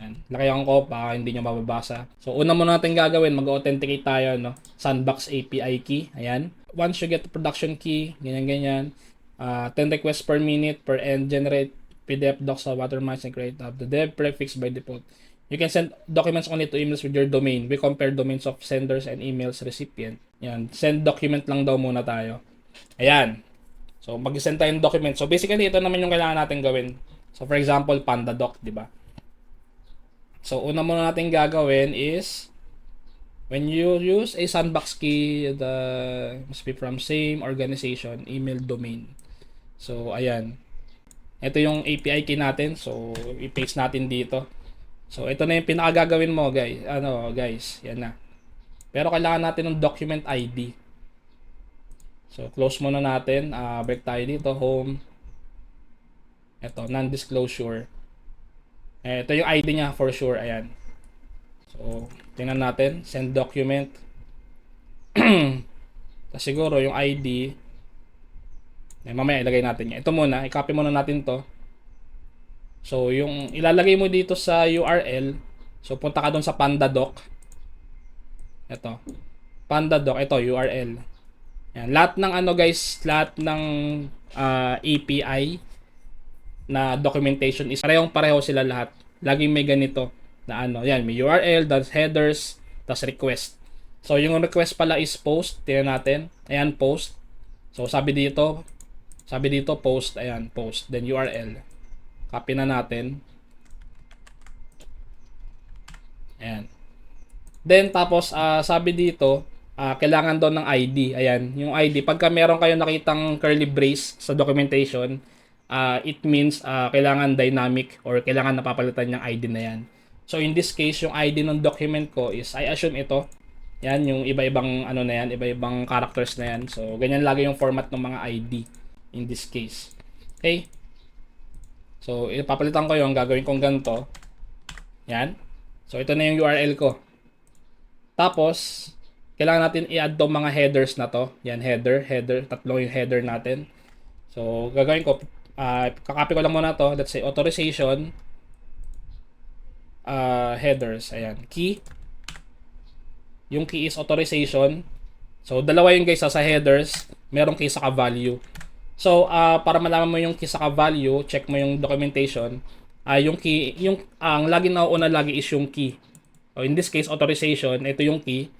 Ayan. Lakayan ko para hindi nyo mababasa. So, una muna natin gagawin, mag-authenticate tayo, no? Sandbox API key. Ayan. Once you get the production key, ganyan-ganyan. 10 requests per minute per end. Generate PDF docs sa watermarks and create the dev prefix by default. You can send documents only to emails with your domain. We compare domains of senders and emails recipient. Ayan. Send document lang daw muna tayo. Ayan. So, mag-send tayong document. So, basically, ito naman yung kailangan natin gawin. So, for example, PandaDoc, di ba? So, una muna natin gagawin is when you use a sandbox key, the must be from same organization, email domain. So, ayan. Ito yung API key natin. So, i-paste natin dito. So, ito na yung pinakagagawin mo, guys. Guys, yan na. Pero kailangan natin ng document ID. So, close muna natin. Break tayo dito, home. Ito, non-disclosure. Ito yung ID niya for sure. Ayan. So, tingnan natin. Send document. Tapos siguro yung ID. Mamaya ilagay natin yan. Ito muna. I-copy muna natin to. So, yung ilalagay mo dito sa URL. So, punta ka doon sa PandaDoc. Ito. PandaDoc. Ito, URL. Yan. Lahat ng guys, lahat ng API na documentation is pareho sila lahat. Laging may ganito na yan, may URL, that's headers, tas request. So, yung request pala is post. Tingnan natin. Ayan, post. So, sabi dito, post. Ayan, post. Then, URL. Copy na natin. Ayan. Then, tapos, sabi dito, kailangan daw ng ID. Ayan, yung ID. Pagka meron kayo nakitang curly brace sa documentation, it means kailangan dynamic or kailangan napapalitan yung ID na yan. So, in this case, yung ID ng document ko is, I assume ito. Yan, yung iba-ibang na yan, iba-ibang characters na yan. So, ganyan lagi yung format ng mga ID in this case. Okay? So, ipapalitan ko yung gagawin kong ganito. Yan. So, ito na yung URL ko. Tapos, kailangan natin i-add tong mga headers na to. Yan, header. Tatlong yung header natin. So, gagawin ko, kakopy ko lang muna to. Let's say, authorization. Headers. Ayan. Key. Yung key is authorization. So, dalawa yung guys sa headers. Merong key sa value. So, para malaman mo yung key sa value, check mo yung documentation. Yung key, ang lagi nauuna lagi is yung key. So, in this case, authorization. Ito yung key.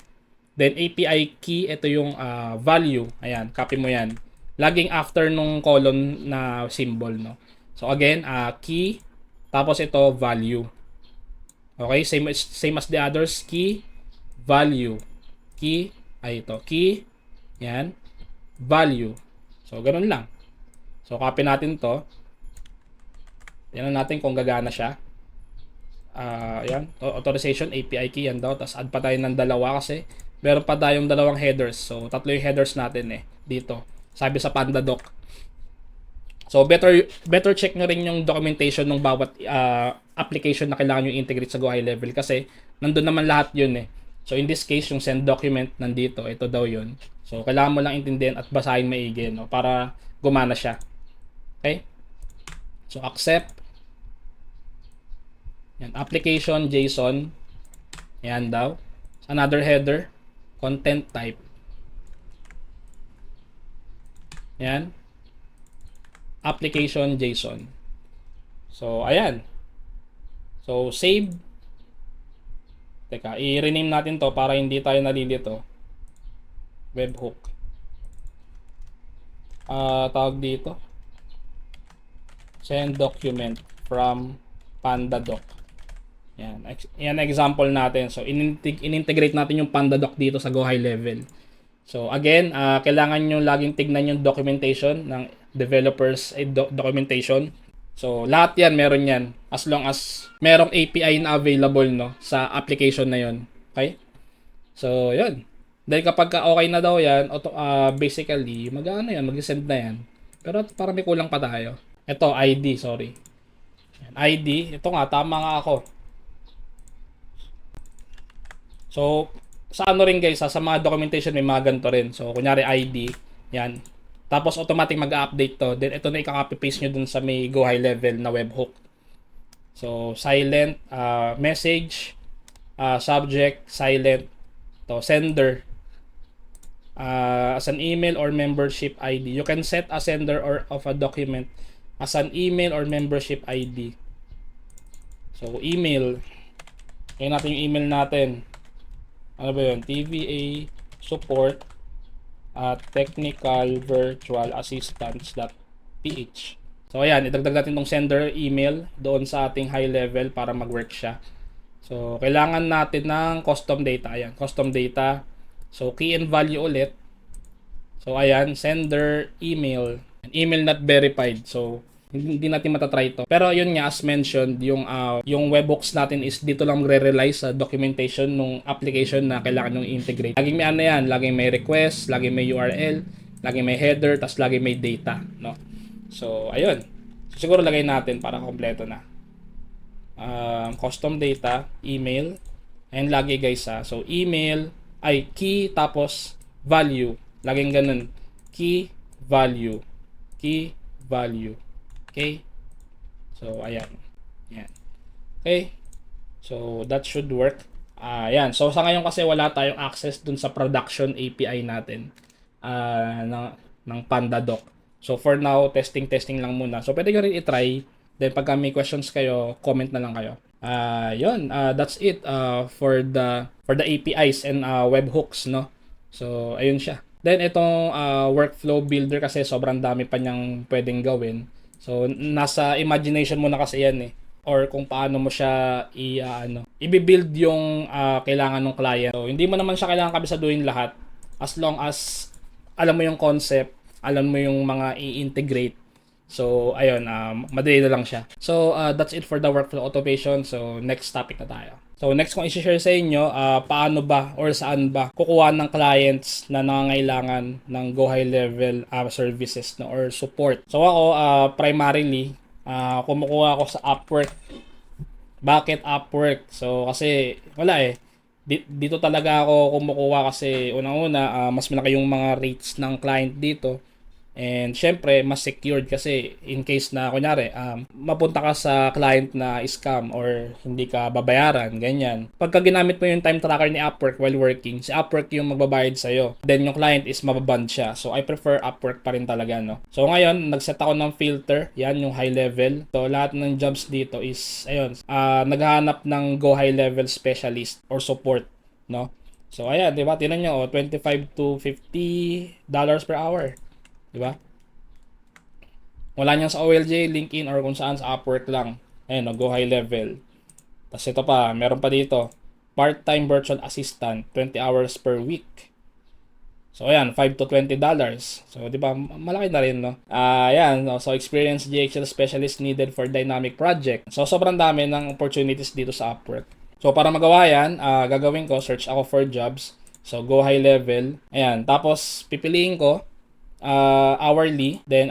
Then, API key. Ito yung value. Ayan. Copy mo yan. Laging after nung colon na symbol, no? So, again, key. Tapos, ito, value. Okay, same as the others. Key, value. Key, ito. Key, yan. Value. So, ganun lang. So, copy natin to. Tingnan natin kung gagana siya. Yan. Authorization, API key, yan daw. Tapos, add pa tayo ng dalawa kasi meron pa tayong dalawang headers. So, tatlo yung headers natin dito. Sabi sa PandaDoc. So, better check nyo rin yung documentation ng bawat application na kailangan nyo integrate sa Go High Level kasi nandun naman lahat yun . So in this case, yung send document nandito, ito daw yun. So kailangan mo lang intindihan at basahin maigi, no, para gumana siya. Okay? So accept. Yan, application JSON. Yan daw. Another header, content type. Yan. Application JSON. So ayan. So save. Teka, i-rename natin to para hindi tayo nalilito. Webhook. Tawag dito. Send document from PandaDoc. Yan. Yan example natin. So, in-integrate natin yung PandaDoc dito sa Go High Level. So, again, kailangan nyo laging tignan yung documentation ng developers documentation. So, lahat yan, meron yan. As long as merong API na available, no, sa application na yon. Okay? So, yun. Dahil kapag okay na daw yan, basically, mag-send na yan. Pero para may kulang pa tayo. Ito, ID, sorry. ID, ito nga, tama nga ako. So, sa ano rin guys, sa mga documentation may mga ganito rin. So, kunyari ID, yan. Tapos automatic mag-update to. Then ito na i-copy paste nyo dun sa may Go High Level na webhook. So silent, message, subject, silent, to sender, as an email or membership ID. You can set a sender or of a document as an email or membership ID. So email, kaya natin yung email natin. Ano ba yun? TVA support at technicalvirtualassistance.ph. So ayan, idagdag natin tong sender email doon sa ating high level para mag-work siya. So kailangan natin ng custom data. Ayan, custom data. So key and value ulit. So ayan, sender email. Email not verified. So hindi natin matatry ito. Pero yun nga, as mentioned, yung webhooks natin is dito lang magre-rely sa documentation ng application na kailangan nyung integrate. Laging may ano yan, laging may request, laging may URL, laging may header, tas laging may data, no? So, ayun. So, siguro lagay natin para kompleto na. Custom data, email, and lagi guys ha. So, email, key, tapos value. Laging ganun. Key, value. Key, value. Okay. So, ayan. Ayan. Okay. So, that should work. Ayan. So, sa ngayon kasi wala tayong access dun sa production API natin ng PandaDoc. So, for now, testing lang muna. So, pwede nyo rin i-try. Then, pagka may questions kayo, comment na lang kayo. Yun. That's it for the APIs and webhooks, no? So, ayun siya. Then, itong workflow builder kasi sobrang dami pa niyang pwedeng gawin. So, nasa imagination mo na kasi yan eh. Or kung paano mo siya i-build yung kailangan ng client. So, hindi mo naman siya kailangan kabisaduhin lahat. As long as alam mo yung concept, alam mo yung mga i-integrate. So, ayun, madali na lang siya. So, that's it for the workflow automation. So, next topic na tayo. So, next kong i-share sa inyo, paano ba or saan ba kukuha ng clients na nangangailangan ng Go High Level services no, or support. So, ako, primarily, kumukuha ako sa Upwork. Bakit Upwork? So, kasi, wala eh. Dito talaga ako kumukuha kasi unang-una, mas malaki yung mga rates ng client dito. And syempre, mas secured kasi in case na kunyari, mapunta ka sa client na scam or hindi ka babayaran, ganyan. Pagka ginamit mo yung time tracker ni Upwork while working, si Upwork yung magbabayad sa'yo. Then yung client is mababand siya. So I prefer Upwork pa rin talaga, no? So ngayon, nagset ako ng filter. Yan yung high level. So lahat ng jobs dito is, ayun, naghahanap ng Go High Level specialist or support, no? So ayan, di ba? Tinan nyo, $25 to $50 per hour. Diba? Wala niyan sa OLJ, LinkedIn, or kung saan sa Upwork lang. Ayun, Go High Level. Tapos ito pa, meron pa dito. Part-time virtual assistant, 20 hours per week. So ayan, $5 to $20. So di ba, malaki na rin, no? Ayan, so experienced GXL specialist needed for dynamic project. So sobrang dami ng opportunities dito sa Upwork. So para magawa yan, gagawin ko, search ako for jobs. So Go High Level. Ayan, tapos pipiliin ko hourly, then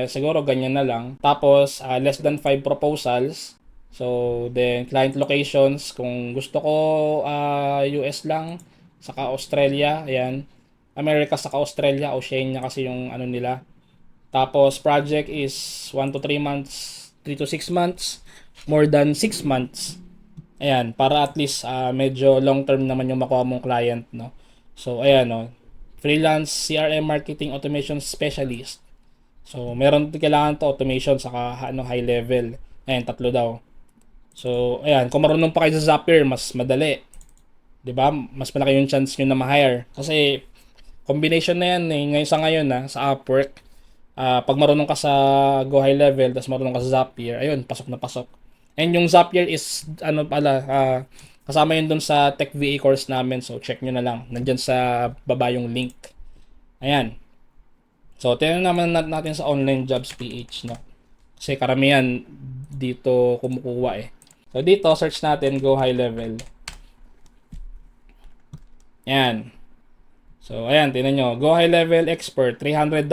siguro ganyan na lang. Tapos less than 5 proposals. So, then client locations, kung gusto ko US lang, saka Australia, ayan. America saka Australia, Oceania kasi yung ano nila. Tapos project is 1 to 3 months, 3 to 6 months, more than 6 months. Ayan, para at least medyo long term naman yung makuha mong client, no. So ayan, no. Freelance CRM marketing automation specialist. So meron kailangan to automation saka high level. Ayan, tatlo daw. So ayan, kung marunong pa kayo sa Zapier, mas madali. 'Di ba? Mas malaki yung chance niyo na ma-hire kasi combination na yan eh. Ngayon sa Upwork, pag marunong ka sa Go High Level, tapos marunong ka sa Zapier, ayun, pasok na pasok. And yung Zapier is, kasama yun dun sa Tech VA course namin. So, check nyo na lang. Nandyan sa baba yung link. Ayan. So, tingnan naman natin sa online jobs PH, no? Kasi karamihan dito kumukuha eh. So, dito, search natin Go High Level. Ayan. So, ayan, tingnan nyo. Go High Level Expert, $300.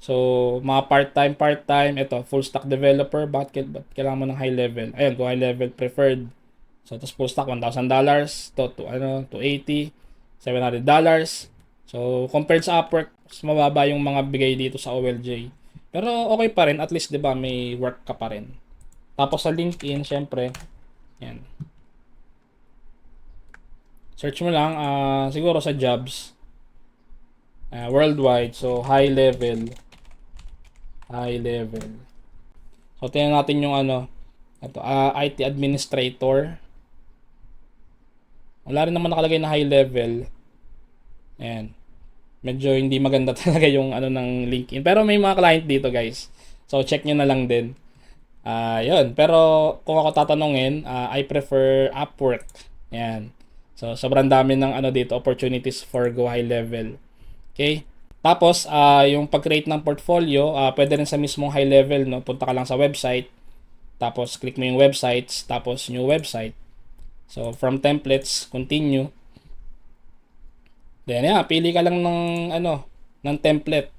So, mga part-time, ito, full stack developer, bakit kailangan mo ng high level? Ayun, go high level preferred. So, tapos full stack, $1,000, to 80, $700. So, compared sa Upwork, mas mababa yung mga bigay dito sa OLJ. Pero okay pa rin, at least 'di ba, may work ka pa rin. Tapos sa LinkedIn, syempre, yan. Search mo lang siguro sa jobs. Worldwide, so high level. So, tingnan natin yung ito, IT administrator. Wala rin naman nakalagay na high level. Ayan. Medyo hindi maganda talaga yung ng LinkedIn. Pero may mga client dito, guys. So, check nyo na lang din. Yun. Pero, kung ako tatanungin, I prefer Upwork. Ayan. So, sobrang dami ng dito, opportunities for go high level. Okay? Tapos, yung pag-create ng portfolio, pwede rin sa mismong high level, no? Punta ka lang sa website, tapos click mo yung websites, tapos new website. So, from templates, continue. Then, pili ka lang ng template.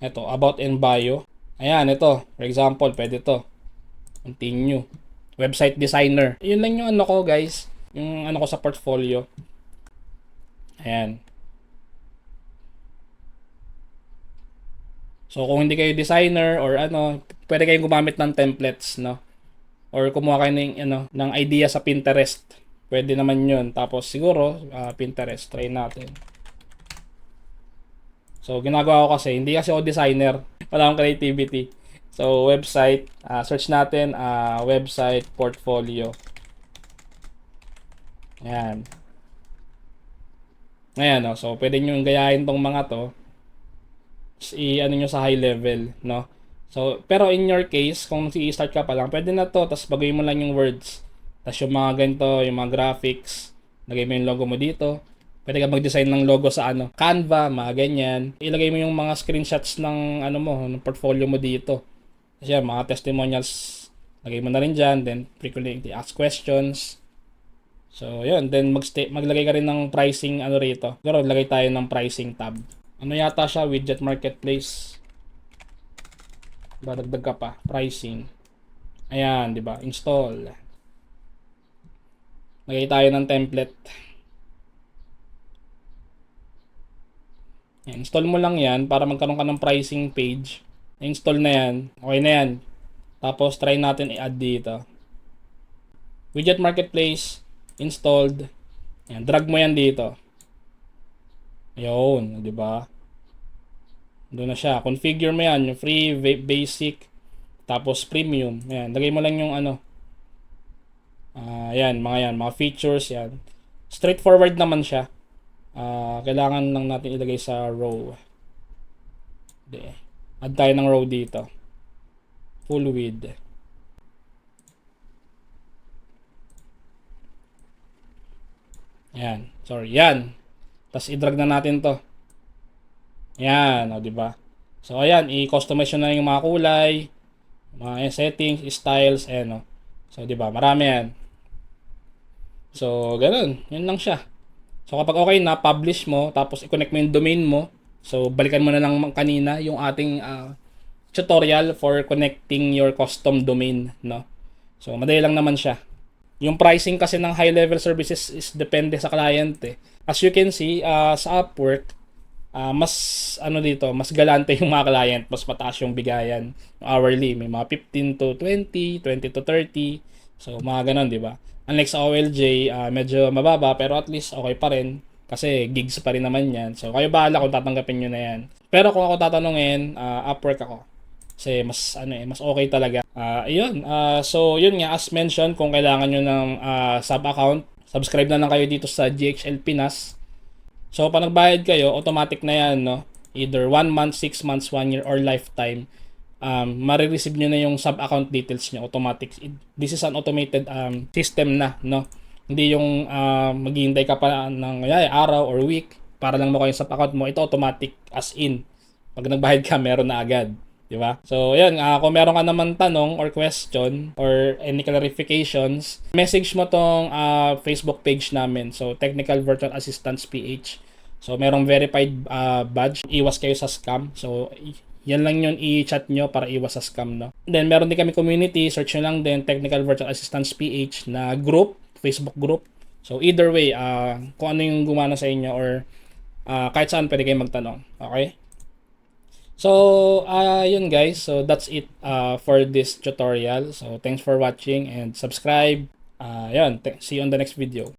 Ito, about and bio. Ayan, ito. For example, pwede to. Continue. Website designer. Yun lang yung ko, guys. Yung ko sa portfolio. Ayan. So, kung hindi kayo designer or pwede kayong gumamit ng templates, no? Or kumuha kayo ng idea sa Pinterest. Pwede naman yun. Tapos, siguro, Pinterest, try natin. So, ginagawa ko kasi, hindi kasi ako designer. Wala akong creativity. So, website, search natin, website portfolio. Ayan. Ayan, no? So, pwede nyo gayahin tong mga to. Nyo sa high level, no? So, pero in your case, kung i-start ka pa lang, pwede na to, tapos baguhin mo lang yung words. Tapos yung mga ganito, yung mga graphics, lagay mo yung logo mo dito. Pwede ka mag-design ng logo sa Canva, mga ganyan. Ilagay mo yung mga screenshots ng ng portfolio mo dito. Kasi yan, mga testimonials, lagay mo na rin dyan, then frequently ask questions. So, yun, then maglagay ka rin ng pricing rito. Pero lagay tayo ng pricing tab. Yata siya, widget marketplace. Dadagdag ka pa, pricing. Ayan, 'di ba? Install. Lagay tayo ng template. Ayan, install mo lang 'yan para magkaroon ka ng pricing page. Install na 'yan. Okay na 'yan. Tapos try natin i-add dito. Widget marketplace installed. Ayan, drag mo 'yan dito. Ayun, di ba? Doon na siya. Configure mo yan, yung free, basic, tapos premium. Ayan, lagay mo lang yung yan, mga features, yan. Straightforward naman siya. Kailangan lang natin ilagay sa row. Add tayo ng row dito. Full width. Yan, sorry, yan. Tapos i-drag na natin to. Yan, di ba? So ayan, i-customize na yung mga kulay, mga settings, styles, So, di ba? Marami yan. So, ganun. Yun lang siya. So, kapag okay na, publish mo, tapos i-connect mo yung domain mo. So, balikan mo na lang kanina yung ating tutorial for connecting your custom domain, no? So, madali lang naman siya. Yung pricing kasi ng high-level services is depende sa client eh. As you can see, sa Upwork, mas ano dito, mas galante yung mga client, mas mataas yung bigayan. Hourly, may mga 15 to 20, 20 to 30. So, mga ganun, di ba? Unlike sa OLJ, medyo mababa, pero at least okay pa rin. Kasi gigs pa rin naman yan. So, kayo bahala kung tatanggapin nyo na yan. Pero kung ako tatanungin, Upwork ako. Kasi mas mas okay talaga. Ayun. So yun nga as mentioned, kung kailangan niyo ng sub account, subscribe na lang kayo dito sa GXL Pinas. So pag nagbayad kayo, automatic na 'yan, no? Either 1 month, 6 months, 1 year or lifetime. Marireceive niyo na yung sub account details niyo automatic. This is an automated system na, no? Hindi yung maghihintay ka pa ng araw or week para lang makuha yung sub account mo. Ito automatic as in. Pag nagbayad ka, meron na agad. Di ba? So, yan. Kung meron ka naman tanong or question or any clarifications, message mo tong Facebook page namin. So, Technical Virtual Assistance PH. So, merong verified badge. Iwas kayo sa scam. So, yan lang yun i-chat nyo para iwas sa scam, no? Then, meron din kami community. Search nyo lang din Technical Virtual Assistance PH na group, Facebook group. So, either way, kung ano yung gumana sa inyo or kahit saan pwede kayo magtanong. Okay? So, yun guys. So, that's it for this tutorial. So, thanks for watching and subscribe. Yun. See you on the next video.